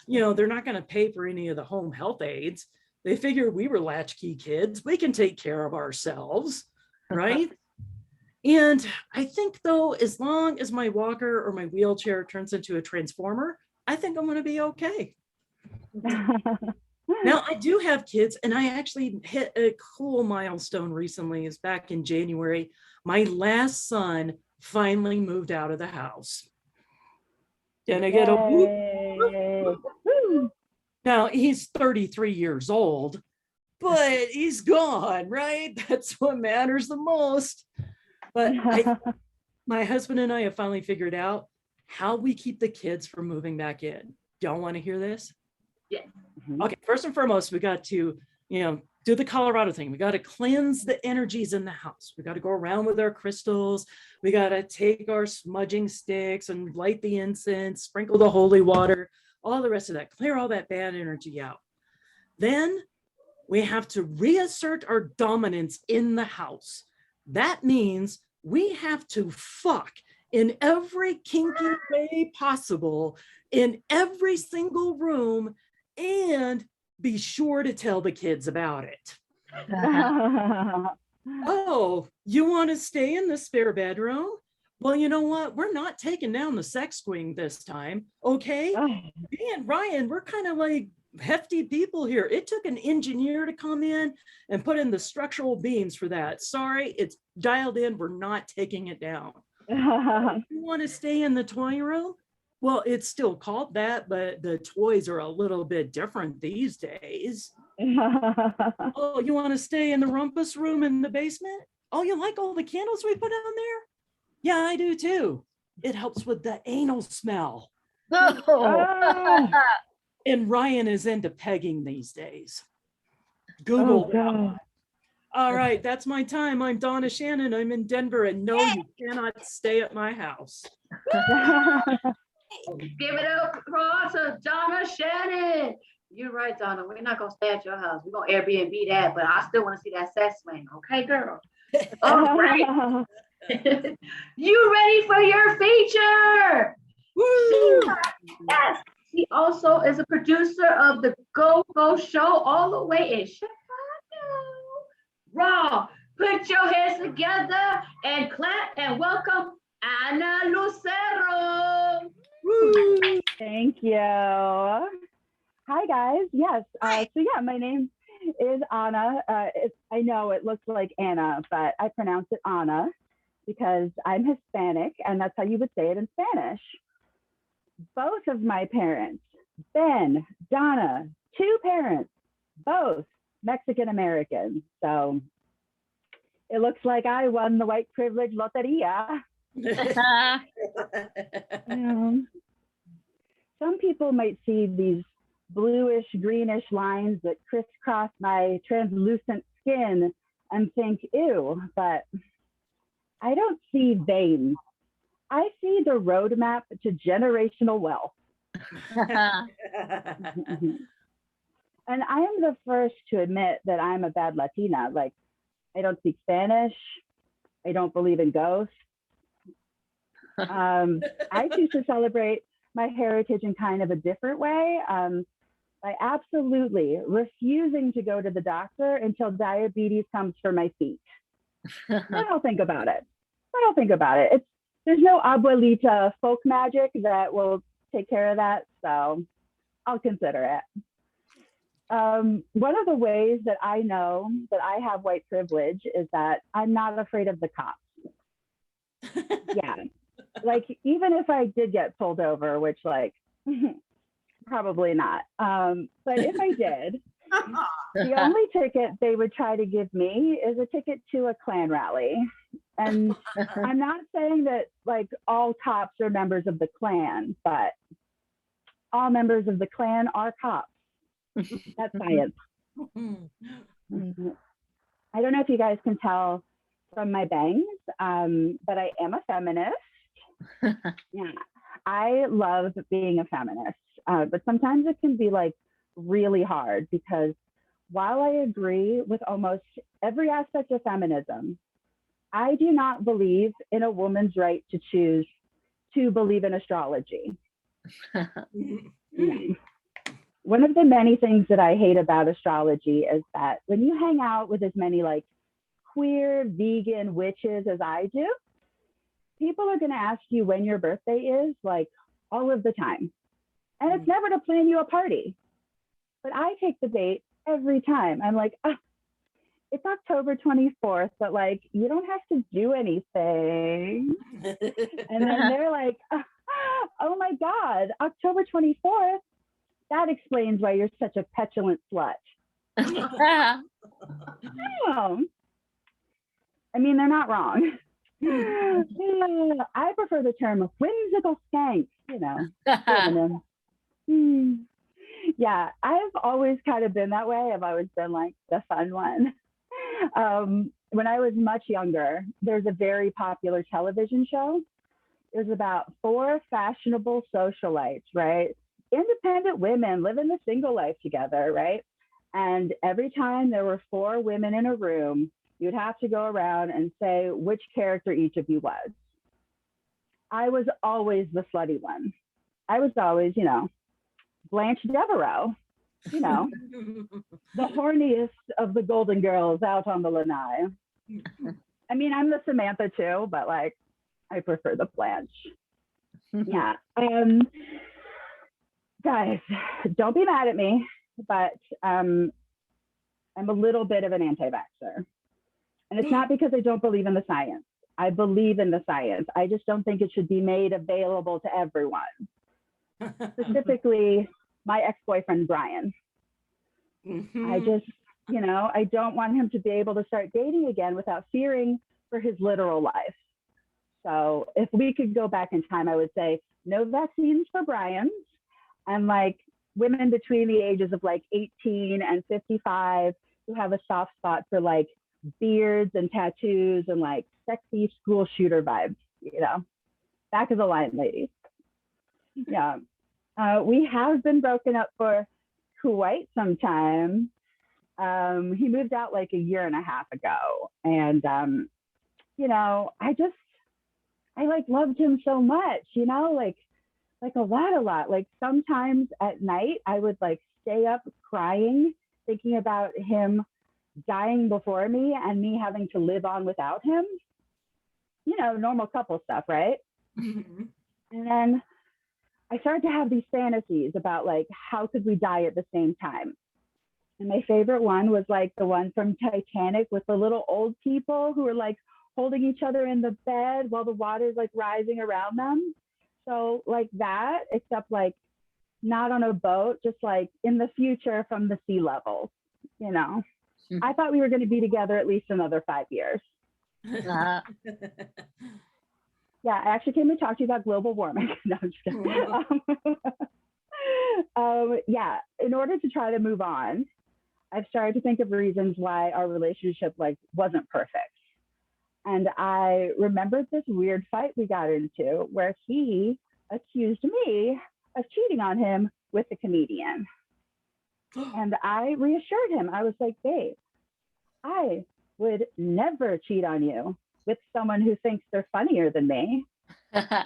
You know, they're not going to pay for any of the home health aides. They figure we were latchkey kids. We can take care of ourselves, right? And I think, though, as long as my walker or my wheelchair turns into a transformer, I think I'm going to be okay. Now, I do have kids, and I actually hit a cool milestone recently. Is back in January. My last son finally moved out of the house. Can I get a whoop? Now, he's 33 years old, but he's gone, right? That's what matters the most. But my husband and I have finally figured out how we keep the kids from moving back in. Y'all want to hear this?
Yeah.
Okay, first and foremost, we got to, do the Colorado thing. We got to cleanse the energies in the house. We got to go around with our crystals. We got to take our smudging sticks and light the incense, sprinkle the holy water, all the rest of that, clear all that bad energy out. Then we have to reassert our dominance in the house. That means we have to fuck in every kinky way possible in every single room and be sure to tell the kids about it. Oh, you want to stay in the spare bedroom? Well, you know what? We're not taking down the sex swing this time, okay? Me and Ryan, we're kind of like hefty people here. It took an engineer to come in and put in the structural beams for that. Sorry, it's dialed in. We're not taking it down. You want to stay in the toy room? Well, it's still called that, but the toys are a little bit different these days. Oh, you want to stay in the rumpus room in the basement? Oh, you like all the candles we put on there? Yeah, I do too. It helps with the anal smell. And Ryan is into pegging these days. Google that. All right, that's my time. I'm Donna Shannon. I'm in Denver, and no, you cannot stay at my house.
Give it up to Donna Shannon. You're right, Donna. We're not gonna stay at your house. We're gonna Airbnb that, but I still want to see that sex swing. Okay, girl. All right. You ready for your feature? Woo! Yes. She also is a producer of the Go Go Show all the way in Chicago. Raw, put your hands together and clap and welcome Ana Lucero.
Woo!
Thank you. Hi, guys. Yes. My name is Anna. I know it looks like Anna, but I pronounce it Anna because I'm Hispanic, and that's how you would say it in Spanish. Both of my parents, Ben, Donna, two parents, both Mexican Americans. So it looks like I won the white privilege loteria. Some people might see these bluish, greenish lines that crisscross my translucent skin and think, ew, but I don't see veins. I see the roadmap to generational wealth. And I am the first to admit that I'm a bad Latina. Like, I don't speak Spanish. I don't believe in ghosts. I choose to celebrate my heritage in kind of a different way. By absolutely refusing to go to the doctor until diabetes comes for my feet. I don't think about it. There's no abuelita folk magic that will take care of that, so I'll consider it. One of the ways that I know that I have white privilege is that I'm not afraid of the cops. Yeah. Like, even if I did get pulled over, which, like, probably not. But if I did, the only ticket they would try to give me is a ticket to a Klan rally. And I'm not saying that, like, all cops are members of the Klan, but all members of the Klan are cops. That's science. I don't know if you guys can tell from my bangs, but I am a feminist. Yeah, I love being a feminist, but sometimes it can be like really hard because while I agree with almost every aspect of feminism, I do not believe in a woman's right to choose to believe in astrology. Yeah. One of the many things that I hate about astrology is that when you hang out with as many like queer vegan witches as I do, people are going to ask you when your birthday is, like, all of the time. And it's never to plan you a party. But I take the bait every time. I'm like, oh, it's October 24th, but, like, you don't have to do anything. And then they're like, oh my God, October 24th? That explains why you're such a petulant slut. Oh. I mean, they're not wrong. I prefer the term whimsical skank, you know. Yeah, I've always kind of been that way. I've always been like the fun one. When I was much younger, there's a very popular television show. There's about 4 fashionable socialites, right? Independent women living the single life together, right? And every time there were 4 women in a room, you'd have to go around and say which character each of you was. I was always the slutty one. I was always, you know, Blanche Devereaux, you know, the horniest of the Golden Girls out on the lanai. I mean, I'm the Samantha too, but like, I prefer the Blanche. Yeah. Guys, don't be mad at me, but I'm a little bit of an anti-vaxxer. And it's not because I don't believe in the science. I believe in the science. I just don't think it should be made available to everyone. Specifically, my ex-boyfriend, Brian. I just, you know, I don't want him to be able to start dating again without fearing for his literal life. So if we could go back in time, I would say no vaccines for Brian. And like women between the ages of like 18 and 55 who have a soft spot for like beards and tattoos and like sexy school shooter vibes, you know, back of the line, ladies. Yeah. We have been broken up for quite some time. He moved out like a year and a half ago. And, you know, I like loved him so much, you know, like a lot. Like sometimes at night, I would like stay up crying, thinking about him dying before me and me having to live on without him. You know, normal couple stuff, right? And then I started to have these fantasies about like, how could we die at the same time? And my favorite one was like the one from Titanic with the little old people who were like holding each other in the bed while the water's like rising around them. So like that, except like not on a boat, just like in the future from the sea level, you know. I thought we were going to be together at least another 5 years. Yeah, I actually came to talk to you about global warming. No, I'm just kidding. Yeah, in order to try to move on, I've started to think of reasons why our relationship like wasn't perfect. And I remembered this weird fight we got into where he accused me of cheating on him with a comedian. And I reassured him. I was like, babe, I would never cheat on you with someone who thinks they're funnier than me. Yeah,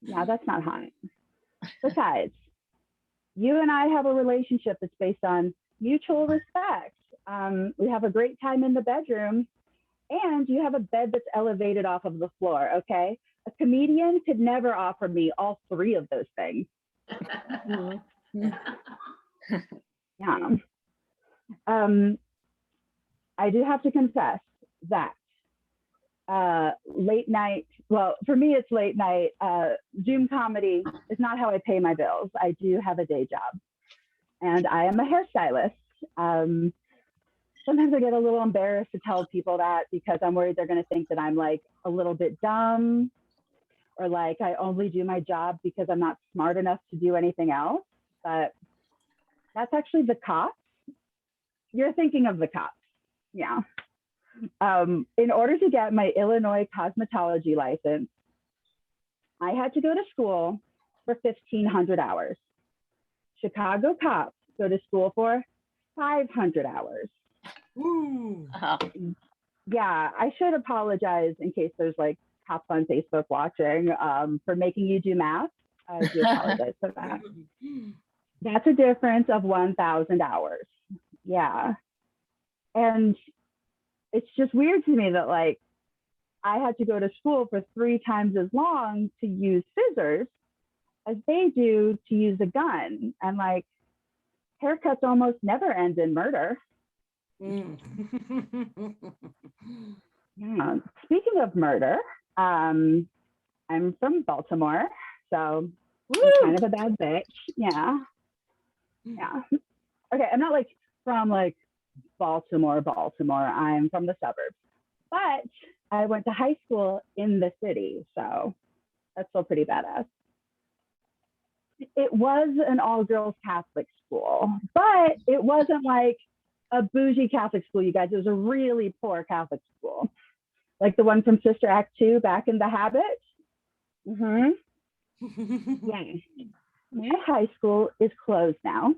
that's not hot. Besides, you and I have a relationship that's based on mutual respect. We have a great time in the bedroom, and you have a bed that's elevated off of the floor, okay? A comedian could never offer me all 3 of those things. Yeah. I do have to confess that late night, well, for me, it's late night. Zoom comedy is not how I pay my bills. I do have a day job, and I am a hairstylist. Sometimes I get a little embarrassed to tell people that because I'm worried they're going to think that I'm like a little bit dumb, or like I only do my job because I'm not smart enough to do anything else. But that's actually the cops. You're thinking of the cops. Yeah. In order to get my Illinois cosmetology license, I had to go to school for 1,500 hours. Chicago cops go to school for 500 hours.
Ooh.
Yeah, I should apologize in case there's like cops on Facebook watching for making you do math. I do apologize for that. That's a difference of 1,000 hours. Yeah. And it's just weird to me that like I had to go to school for 3 times as long to use scissors as they do to use a gun. And like haircuts almost never end in murder.
Mm.
Yeah. Speaking of murder, I'm from Baltimore, so I'm kind of a bad bitch. Yeah. Yeah. Okay, I'm not like from like Baltimore. I'm from the suburbs, but I went to high school in the city, so that's still pretty badass. It was an all-girls Catholic school, but it wasn't like a bougie Catholic school, you guys. It was a really poor Catholic school, like the one from Sister Act 2, Back in the Habit. Yeah. My high school is closed now.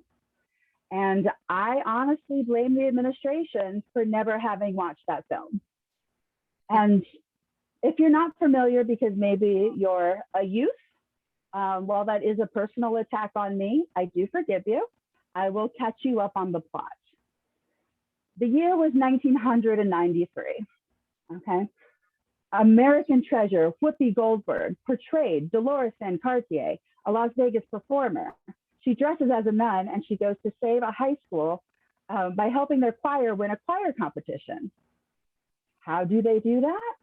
And I honestly blame the administration for never having watched that film. And if you're not familiar, because maybe you're a youth, while that is a personal attack on me, I do forgive you. I will catch you up on the plot. The year was 1993, okay? American treasure Whoopi Goldberg portrayed Dolores Van Cartier, a Las Vegas performer. She dresses as a nun and she goes to save a high school by helping their choir win a choir competition. How do they do that?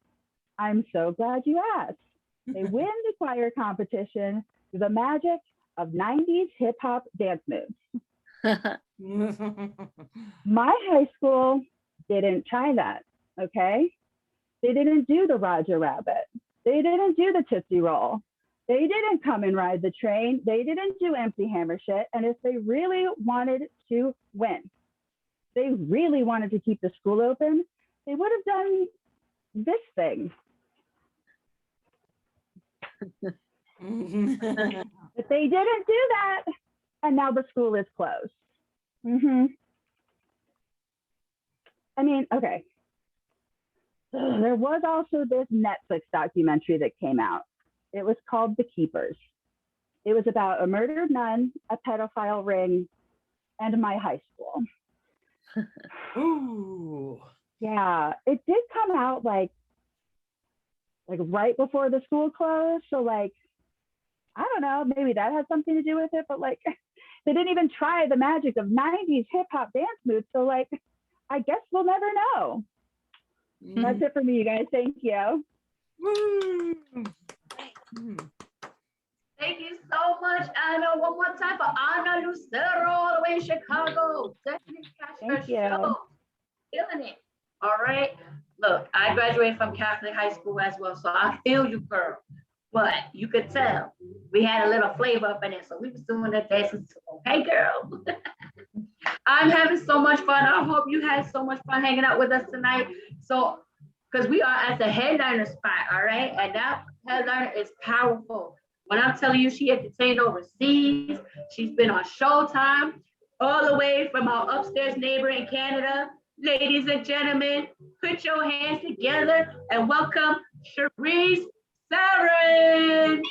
I'm so glad you asked. They win the choir competition through the magic of 90s hip hop dance moves. My high school didn't try that, okay? They didn't do the Roger Rabbit. They didn't do the Tootsie Roll. They didn't come and ride the train. They didn't do empty hammer shit. And if they really wanted to win, they really wanted to keep the school open, they would have done this thing. But they didn't do that. And now the school is closed. I mean, okay. There was also this Netflix documentary that came out. It was called The Keepers. It was about a murdered nun, a pedophile ring, and my high school.
Ooh.
Yeah, it did come out like right before the school closed. So like, I don't know, maybe that had something to do with it, but like they didn't even try the magic of 90s hip hop dance moves. So like, I guess we'll never know. That's it for me, you guys. Thank you.
Thank you so much, Anna. One more time for Anna Lucero, all the way in Chicago. Definitely catch her
Thank you.
show. Killing it. All right. Look, I graduated from Catholic high school as well, so I feel you, girl. But you could tell we had a little flavor up in it, so we was doing the dances too. Okay, girl. I'm having so much fun. I hope you had so much fun hanging out with us tonight. So, because we are at the headliner spot, all right? And that headliner is powerful. When I'm telling you, she entertained overseas. She's been on Showtime, all the way from our upstairs neighbor in Canada. Ladies and gentlemen, put your hands together and welcome Charisse Savarin.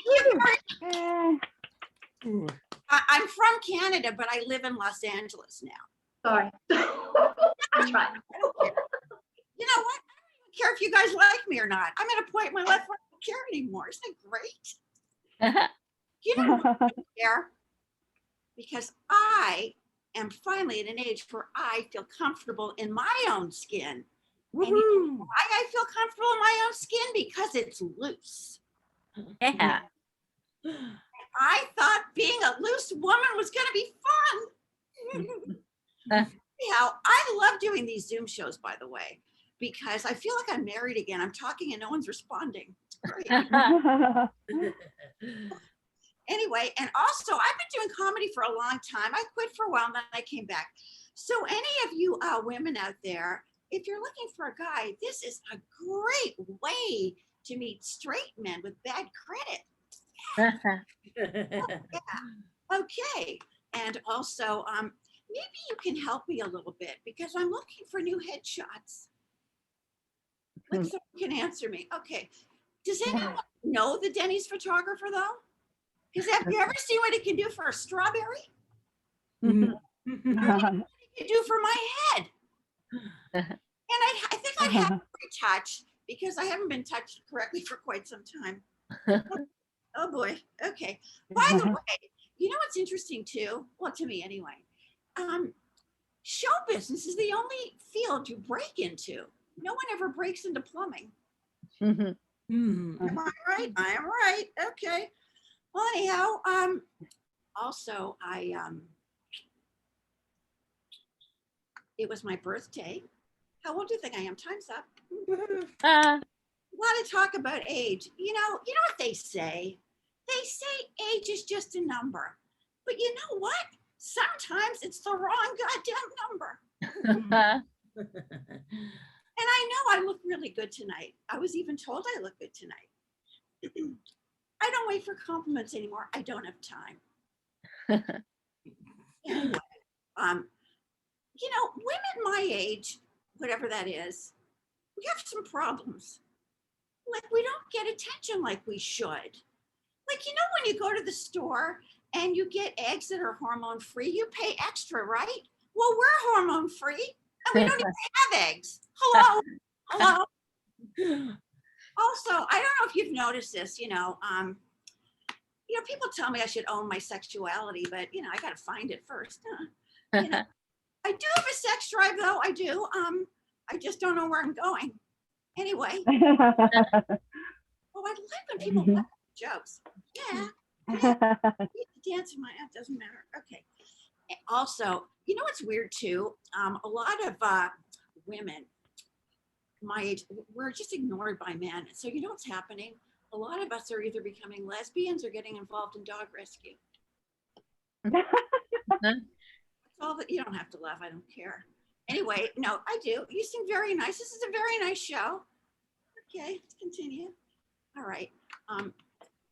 I'm from Canada, but I live in Los Angeles now.
Sorry. I tried.
You know what? I don't even care if you guys like me or not. I'm at a point in my life where I don't care anymore. Isn't it great? You know what I don't care? Because I am finally at an age where I feel comfortable in my own skin. And
Woohoo.
why I feel comfortable in my own skin? Because it's loose.
Yeah.
I thought being a loose woman was going to be fun. Anyhow, I love doing these Zoom shows, by the way, because I feel like I'm married again. I'm talking and no one's responding. Great. Anyway, and also I've been doing comedy for a long time. I quit for a while and then I came back. So any of you women out there, if you're looking for a guy, this is a great way to meet straight men with bad credit. Okay. And also, maybe you can help me a little bit because I'm looking for new headshots. Like someone can answer me. Okay. Does anyone know the Denny's photographer though? Because have you ever seen what it can do for a strawberry? What it can do for my head? And I think I'd have to retouch because I haven't been touched correctly for quite some time. Oh boy. Okay. By the way, you know what's interesting too? Well, to me anyway. Show business is the only field you break into. No one ever breaks into plumbing. Am I right? I am right. Okay. Well, anyhow, also it was my birthday. How old do you think I am? Time's up. A lot of talk about age. You know what they say? They say age is just a number. But you know what? Sometimes it's the wrong goddamn number. And I know I look really good tonight. I was even told I look good tonight. I don't wait for compliments anymore. I don't have time. Anyway, you know, women my age, whatever that is, we have some problems. Like we don't get attention like we should. Like, you know, when you go to the store and you get eggs that are hormone free, you pay extra, right? Well, we're hormone free and we don't even have eggs. Hello, hello. Also, I don't know if you've noticed this, you know, people tell me I should own my sexuality, but you know, I got to find it first. You know, I do have a sex drive though. I do. I just don't know where I'm going. Anyway. Oh, I like when people laugh at jokes. Yeah. Dance in my app doesn't matter. Okay. Also, you know what's weird too? A lot of women my age, we're just ignored by men. So you know what's happening? A lot of us are either becoming lesbians or getting involved in dog rescue. All that, you don't have to laugh. I don't care. Anyway, no, I do. You seem very nice. This is a very nice show. Okay, let's continue. All right.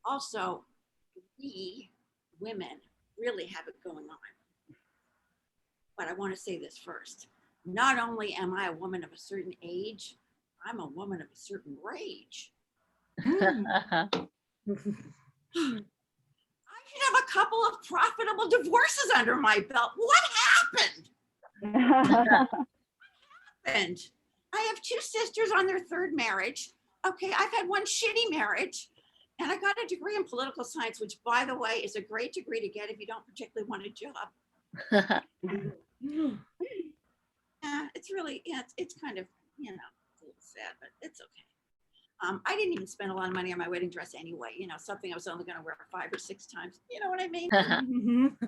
Also, we women really have it going on. But I want to say this first. Not only am I a woman of a certain age, I'm a woman of a certain rage. I should have a couple of profitable divorces under my belt. What happened? And I have two sisters on their third marriage. Okay, I've had one shitty marriage, and I got a degree in political science, which, by the way, is a great degree to get if you don't particularly want a job. It's really, it's kind of, you know, a little sad, but it's okay. I didn't even spend a lot of money on my wedding dress anyway. You know, something I was only going to wear 5 or 6 times. You know what I mean? I was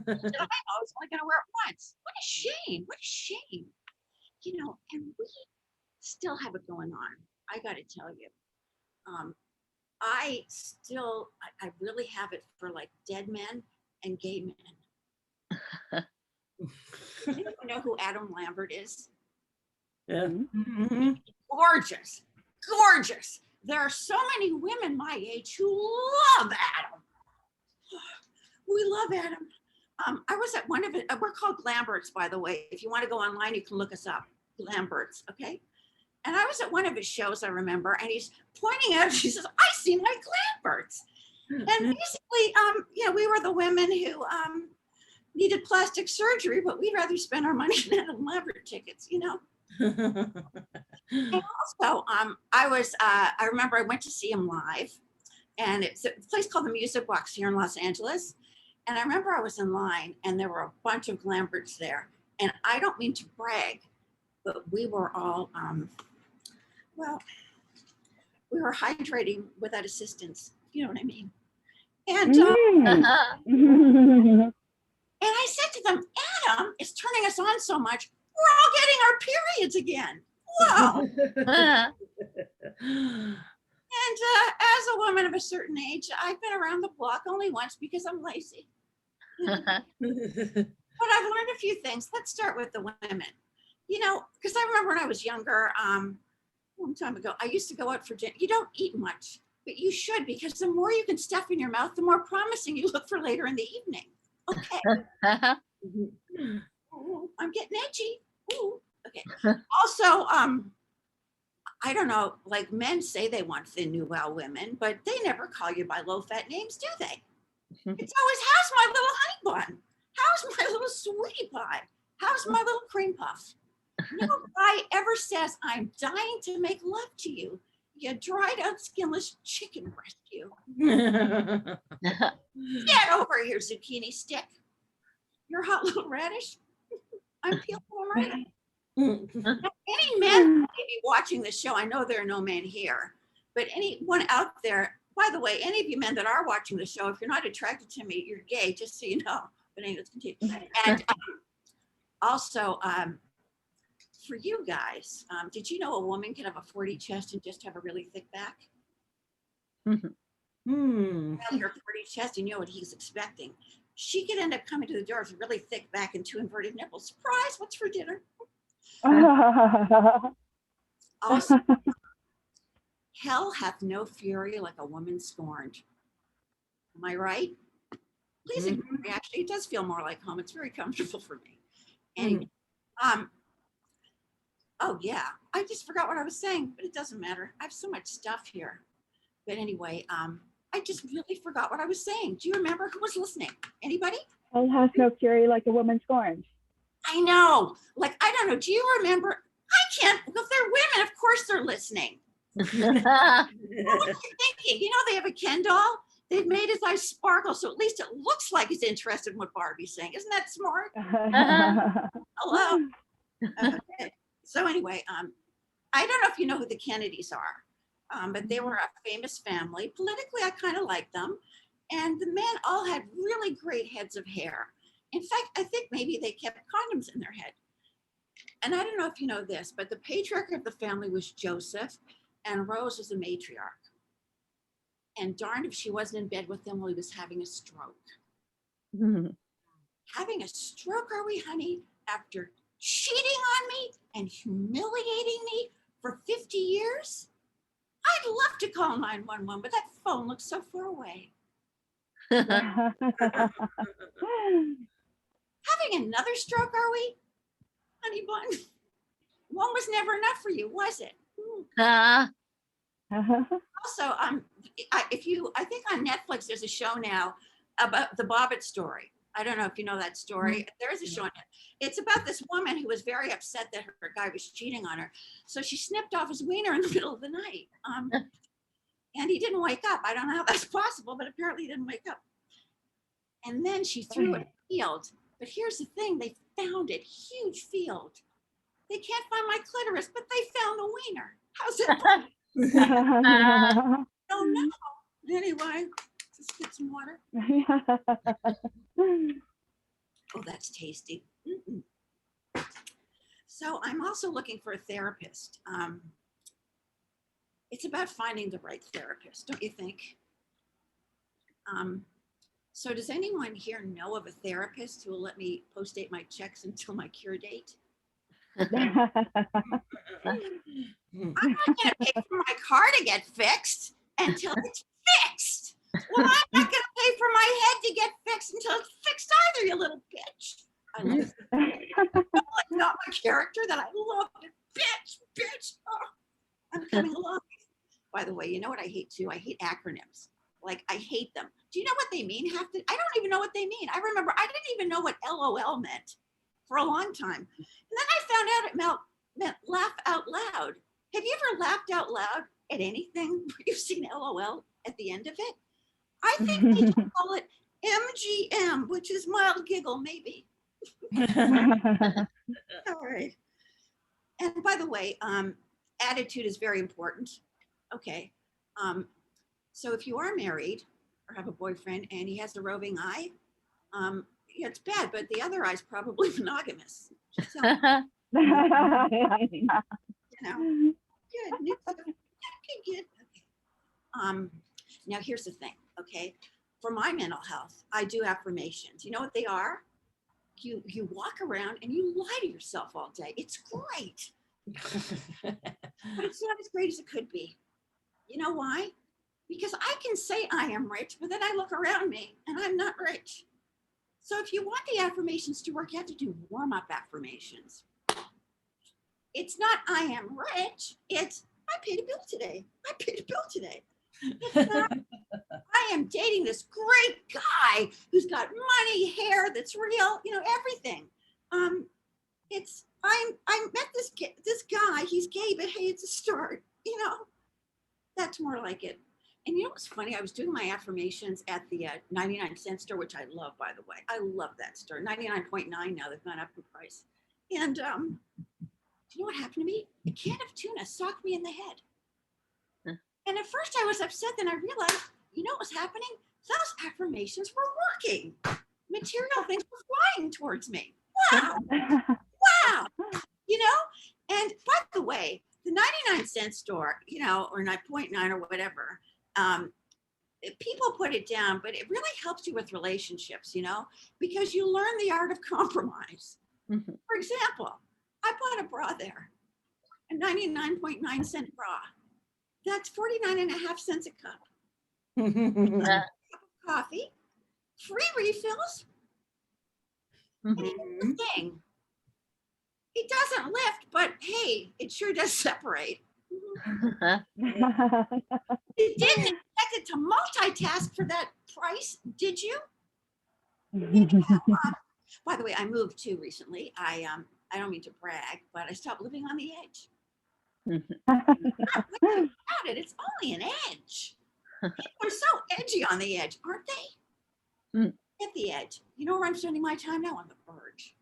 only going to wear it once. What a shame. What a shame. You know, and we still have it going on. I got to tell you. I really have it for like dead men and gay men. You know who Adam Lambert is?
Yeah.
Gorgeous, gorgeous. There are so many women my age who love Adam. We love Adam. I was at one of it. We're called Lamberts, by the way. If you want to go online, you can look us up. Lamberts, okay? And I was at one of his shows, I remember, and he's pointing out, he says, I seem like Lamberts. And basically, you know, we were the women who needed plastic surgery, but we'd rather spend our money on Adam Lambert tickets, you know? And also, I remember I went to see him live, and it's a place called the Music Box here in Los Angeles. And I remember I was in line and there were a bunch of Lamberts there. And I don't mean to brag, but we were all, well, we were hydrating without assistance. You know what I mean? And and I said to them, Adam is turning us on so much, we're all getting our periods again. Whoa. And as a woman of a certain age, I've been around the block only once because I'm lazy. But I've learned a few things. Let's start with the women. You know, because I remember when I was younger, a long time ago, I used to go out for dinner. You don't eat much, but you should, because the more you can stuff in your mouth, the more promising you look for later in the evening. Okay. Ooh, I'm getting edgy. Ooh, okay. Also, I don't know, like men say they want thin nouvelle women, but they never call you by low-fat names, do they? It's always, how's my little honey bun? How's my little sweetie pie? How's my little cream puff? No guy ever says, I'm dying to make love to you, you dried out skinless chicken breast you. Get over here, zucchini stick. You're a hot little radish. I'm peeling them right. Any men maybe watching this show, I know there are no men here, but anyone out there, by the way, any of you men that are watching the show, if you're not attracted to me, you're gay, just so you know. But anyway, let's continue. And also, for you guys, did you know a woman can have a 40 chest and just have a really thick back? Well, her 40 chest, and you know what he's expecting. She could end up coming to the door with a really thick back and 2 inverted nipples. Surprise, what's for dinner? Also, hell hath no fury like a woman scorned. Am I right? Please ignore me. Actually, it does feel more like home. It's very comfortable for me. Anyway, oh yeah, I just forgot what I was saying, but it doesn't matter. I have so much stuff here. But anyway, I just really forgot what I was saying. Do you remember who was listening? Anybody?
Hell has no fury like a woman scorned.
I know. Like, I don't know. Do you remember? I can't. If they're women, of course they're listening. What were you thinking? You know, they have a Ken doll. They've made his eyes sparkle, so at least it looks like he's interested in what Barbie's saying. Isn't that smart? Hello. Okay. So anyway, I don't know if you know who the Kennedys are, but they were a famous family. Politically, I kind of like them. And the men all had really great heads of hair. In fact, I think maybe they kept condoms in their head. And I don't know if you know this, but the patriarch of the family was Joseph, and Rose was the matriarch. And darned if she wasn't in bed with him while he was having a stroke. Having a stroke, are we, honey, after cheating on me and humiliating me for 50 years? I'd love to call 911, but that phone looks so far away. Having another stroke, are we, honey bun? One was never enough for you, was it? Also, I think on Netflix there's a show now about the Bobbitt story. I don't know if you know that story. There is a show on it. It's about this woman who was very upset that her guy was cheating on her. So she snipped off his wiener in the middle of the night. And he didn't wake up. I don't know how that's possible, but apparently he didn't wake up. And then she threw it in the field. But here's the thing, they found it, huge field. They can't find my clitoris, but they found the wiener. How's it? Oh no. Anyway, just get some water. Oh, that's tasty. So I'm also looking for a therapist. It's about finding the right therapist, don't you think? So does anyone here know of a therapist who will let me post-date my checks until my cure date? I'm not gonna pay for my car to get fixed until it's fixed. Well, I'm not gonna pay for my head to get fixed until it's fixed either, you little bitch. I love it. Not my character that I love it. Bitch. Oh, I'm coming along. By the way, you know what I hate too? I hate acronyms. Like, I hate them. Do you know what they mean? I don't even know what they mean. I remember I didn't even know what LOL meant for a long time. And then I found out it meant laugh out loud. Have you ever laughed out loud at anything where you've seen LOL at the end of it? I think they should call it MGM, which is mild giggle, maybe. All right. And by the way, attitude is very important. Okay. So if you are married or have a boyfriend and he has a roving eye, yeah, it's bad, but the other eye's probably monogamous. So, you know, good. Good. Okay. Now here's the thing, okay? For my mental health, I do affirmations. You know what they are? You walk around and you lie to yourself all day. It's great. But it's not as great as it could be. You know why? Because I can say I am rich, but then I look around me and I'm not rich. So if you want the affirmations to work, you have to do warm-up affirmations. It's not I am rich. It's I paid a bill today. I paid a bill today. It's not I am dating this great guy who's got money, hair that's real, you know, everything. It's I met this guy. He's gay, but hey, it's a start. You know, that's more like it. And you know what's funny? I was doing my affirmations at the 99-cent store, which I love, by the way. I love that store. 99.9 now. They've gone up in price. And do you know what happened to me? A can of tuna socked me in the head. And at first I was upset. Then I realized, you know what was happening? Those affirmations were working. Material things were flying towards me. Wow. Wow. You know? And by the way, the 99-cent store, you know, or 9.9 or whatever, people put it down, but it really helps you with relationships, you know, because you learn the art of compromise. Mm-hmm. For example, I bought a bra there, a 99.9-cent bra. That's 49.5 cents a cup. A cup of coffee, free refills. Mm-hmm. And here's the thing. It doesn't lift, but hey, it sure does separate. You didn't expect it to multitask for that price, did you? By the way, I moved too recently. I don't mean to brag, but I stopped living on the edge. About it, it's only an edge. People are so edgy on the edge, aren't they? At the edge. You know where I'm spending my time now? On the verge.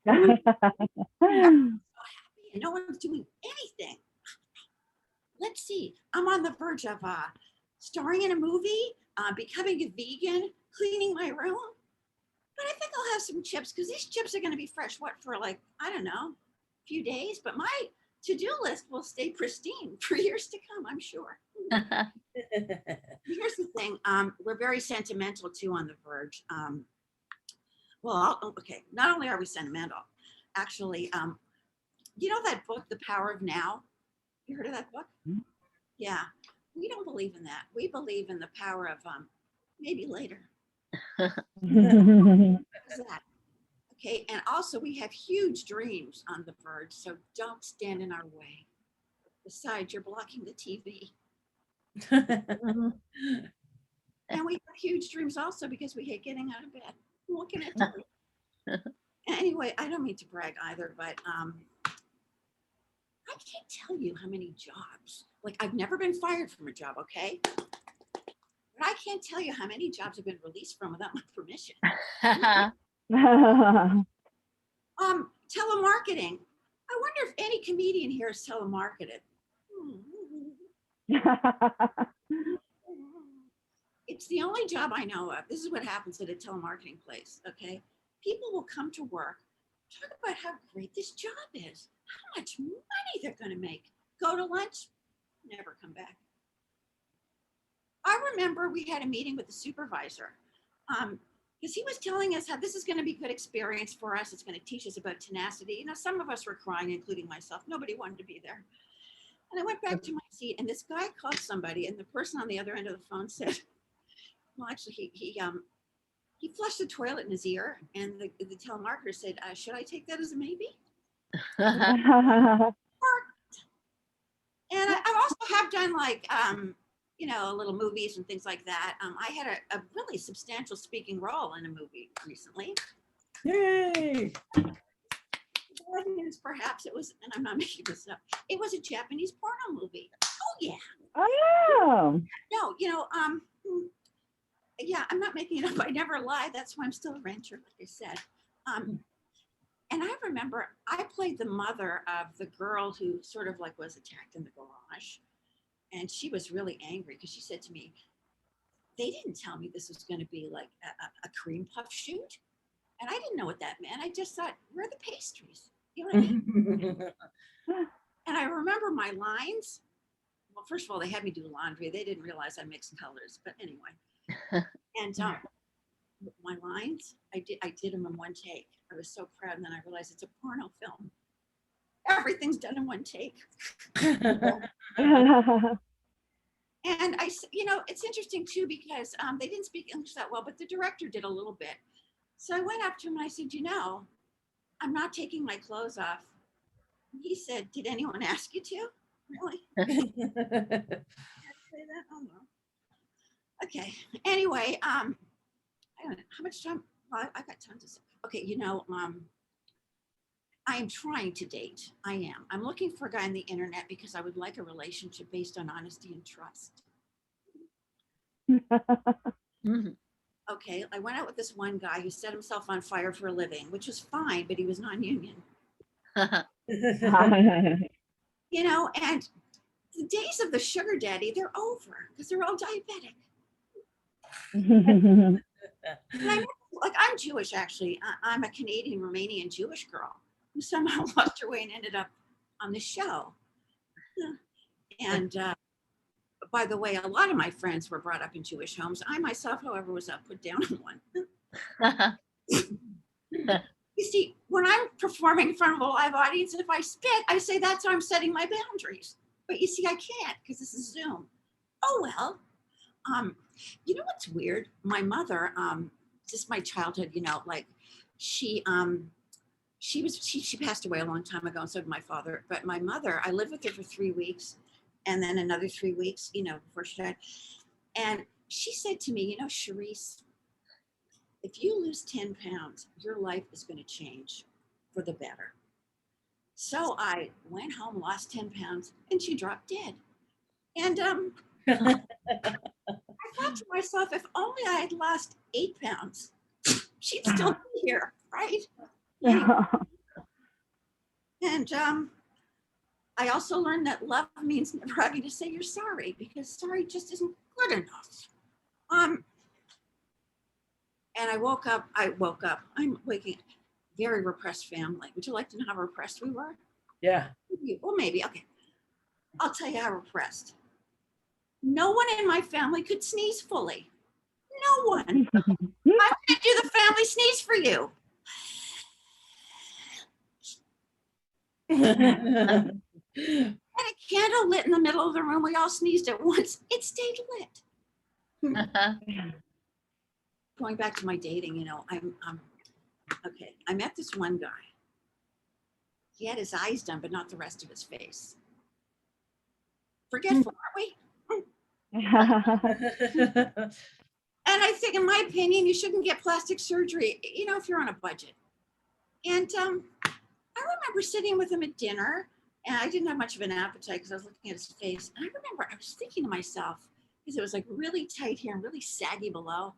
I'm so happy and no one's doing anything. Let's see. I'm on the verge of starring in a movie, becoming a vegan, cleaning my room. But I think I'll have some chips because these chips are going to be fresh. What for? Like, I don't know, a few days. But my to-do list will stay pristine for years to come, I'm sure. Here's the thing. We're very sentimental too on the verge. Okay. Not only are we sentimental, actually, you know that book, The Power of Now? You heard of that book? Mm-hmm. Yeah. We don't believe in that. We believe in the power of maybe later. That? Okay. And also we have huge dreams on the verge. So don't stand in our way. Besides, you're blocking the TV. And we have huge dreams also because we hate getting out of bed. What can I tell you? Anyway, I don't mean to brag either, but I can't tell you how many jobs, like I've never been fired from a job, okay? But I can't tell you how many jobs have been released from without my permission. Telemarketing. I wonder if any comedian here is telemarketed. It's the only job I know of. This is what happens at a telemarketing place, okay? People will come to work, talk about how great this job is, how much money they're going to make. Go to lunch, never come back. I remember we had a meeting with the supervisor because he was telling us how this is going to be a good experience for us. It's going to teach us about tenacity. You know, some of us were crying, including myself. Nobody wanted to be there. And I went back to my seat and this guy called somebody and the person on the other end of the phone said, well, actually, he flushed the toilet in his ear and the telemarketer said, should I take that as a maybe? And I also have done like, you know, little movies and things like that. I had a really substantial speaking role in a movie recently.
Yay!
Perhaps it was, and I'm not making this up, it was a Japanese porno movie. Oh, yeah.
Oh.
No, you know, yeah, I'm not making it up. I never lie. That's why I'm still a renter, like I said. And I remember I played the mother of the girl who sort of like was attacked in the garage. And she was really angry because she said to me, they didn't tell me this was going to be like a cream puff shoot. And I didn't know what that meant. I just thought, where are the pastries? You know what I mean? And I remember my lines. Well, first of all, they had me do laundry. They didn't realize I mixed colors, but anyway. And my lines, I did them in one take. I was so proud. And then I realized it's a porno film. Everything's done in one take. And it's interesting too, because they didn't speak English that well, but the director did a little bit. So I went up to him and I said, I'm not taking my clothes off. He said, did anyone ask you to? Really? Did I say that? Oh, no. Okay. Anyway, I don't know how much time. Well, I got time to say. Okay, I am trying to date. I am. I'm looking for a guy on the internet because I would like a relationship based on honesty and trust. Okay, I went out with this one guy who set himself on fire for a living, which was fine, but he was non-union. And the days of the sugar daddy, they're over because they're all diabetic. And I'm Jewish, actually. I'm a Canadian, Romanian Jewish girl who somehow lost her way and ended up on the show. And by the way, a lot of my friends were brought up in Jewish homes. I myself, however, was put down in one. You see, when I'm performing in front of a live audience, if I spit, I say that's how I'm setting my boundaries. But you see, I can't because this is Zoom. Oh, well. You know what's weird? My mother, just my childhood, she passed away a long time ago, and so did my father. But my mother, I lived with her for 3 weeks, and then another 3 weeks, before she died. And she said to me, Charisse, if you lose 10 pounds, your life is going to change for the better. So I went home, lost 10 pounds, and she dropped dead. And I thought to myself, if only I had lost 8 pounds, she'd still be here, right? And I also learned that love means never having to say you're sorry, because sorry just isn't good enough. And I woke up, I'm waking, very repressed family. Would you like to know how repressed we were?
Yeah.
Well, maybe, okay. I'll tell you how repressed. No one in my family could sneeze fully. No one. I'm gonna do the family sneeze for you. And a candle lit in the middle of the room. We all sneezed at once. It stayed lit. Going back to my dating, I'm okay. I met this one guy. He had his eyes done, but not the rest of his face. Forgetful, aren't we? And I think, in my opinion, you shouldn't get plastic surgery, if you're on a budget. And I remember sitting with him at dinner, and I didn't have much of an appetite because I was looking at his face. And I remember I was thinking to myself, because it was like really tight here and really saggy below.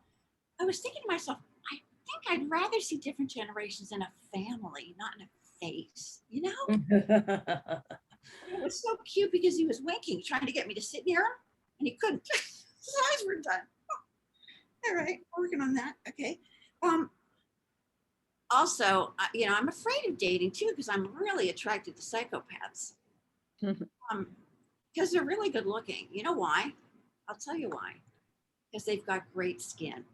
I was thinking to myself, I think I'd rather see different generations in a family, not in a face, It was so cute because he was winking, trying to get me to sit near him, and he couldn't. His eyes were done. All right, working on that. Okay. Also, I'm afraid of dating too because I'm really attracted to psychopaths. Because they're really good looking. You know why? I'll tell you why. Because they've got great skin.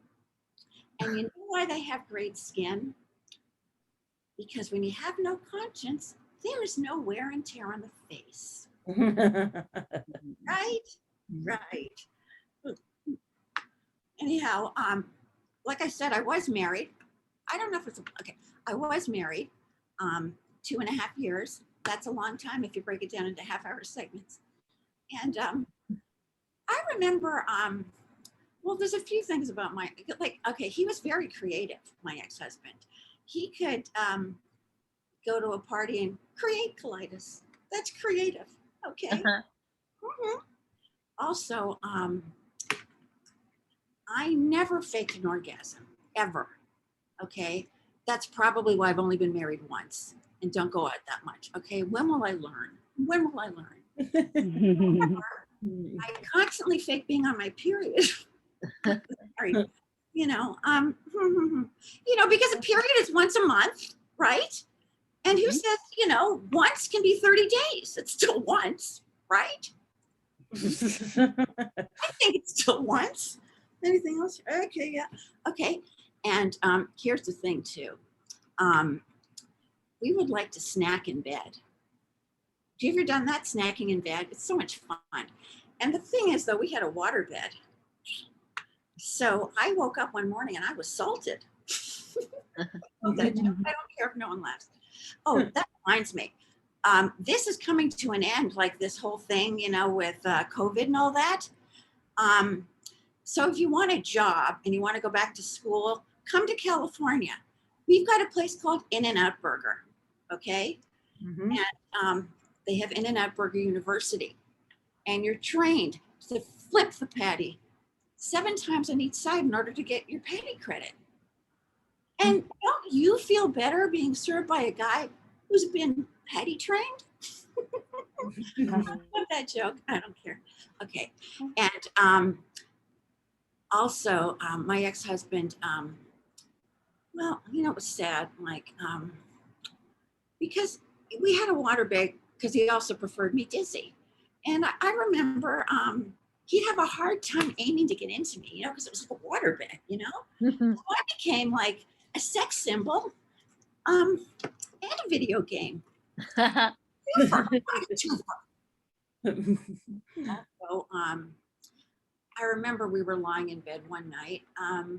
And you know why they have great skin? Because when you have no conscience, there is no wear and tear on the face. Right? Right. Anyhow, like I said, I was married. I don't know if it's okay. I was married 2.5 years. That's a long time if you break it down into half-hour segments. And I remember, well, there's a few things about he was very creative, my ex-husband. He could go to a party and create colitis. That's creative, okay? Also, I never faked an orgasm, ever. Okay. That's probably why I've only been married once and don't go out that much. Okay. When will I learn? When will I learn? I constantly fake being on my period. Sorry. Because a period is once a month, right? And who says, once can be 30 days? It's still once, right? I think it's still once. Anything else? Okay, yeah. Okay. And here's the thing too. We would like to snack in bed. Have you ever done that, snacking in bed? It's so much fun. And the thing is, though, we had a water bed. So I woke up one morning and I was salted. I don't care if no one laughs. Oh, that reminds me. This is coming to an end, like this whole thing, with COVID and all that. So if you want a job and you want to go back to school, come to California. We've got a place called In-N-Out Burger, okay? Mm-hmm. And they have In-N-Out Burger University. And you're trained to flip the patty 7 times on each side in order to get your patty credit. And don't you feel better being served by a guy who's been patty trained? That joke, I don't care. Okay. And also my ex-husband, it was sad, because we had a water bag because he also preferred me dizzy. And I remember he'd have a hard time aiming to get into me, because it was a water bag, So I became like a sex symbol and a video game. So I remember we were lying in bed one night. I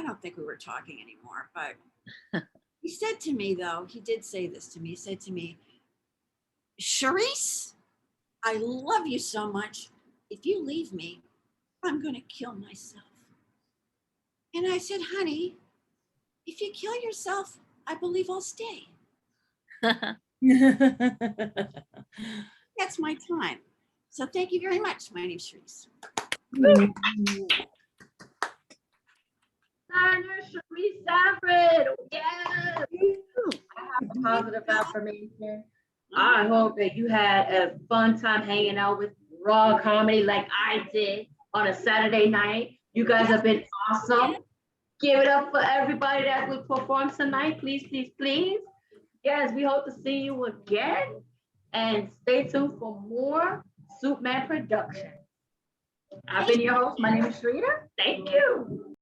don't think we were talking anymore, but he said to me, though, he did say this to me. He said to me, Charisse, I love you so much. If you leave me, I'm going to kill myself. And I said, honey, if you kill yourself, I believe I'll stay. That's my time. So thank you very much. My name's Charisse.
Charisse Savarin. Yes. I have a positive affirmation. I hope that you had a fun time hanging out with Raw Comedy like I did on a Saturday night. You guys have been awesome. Give it up for everybody that will perform tonight. Please, please, please. Yes, we hope to see you again. And stay tuned for more Soup Man production. I've been your host. My name is Sharita. Thank you.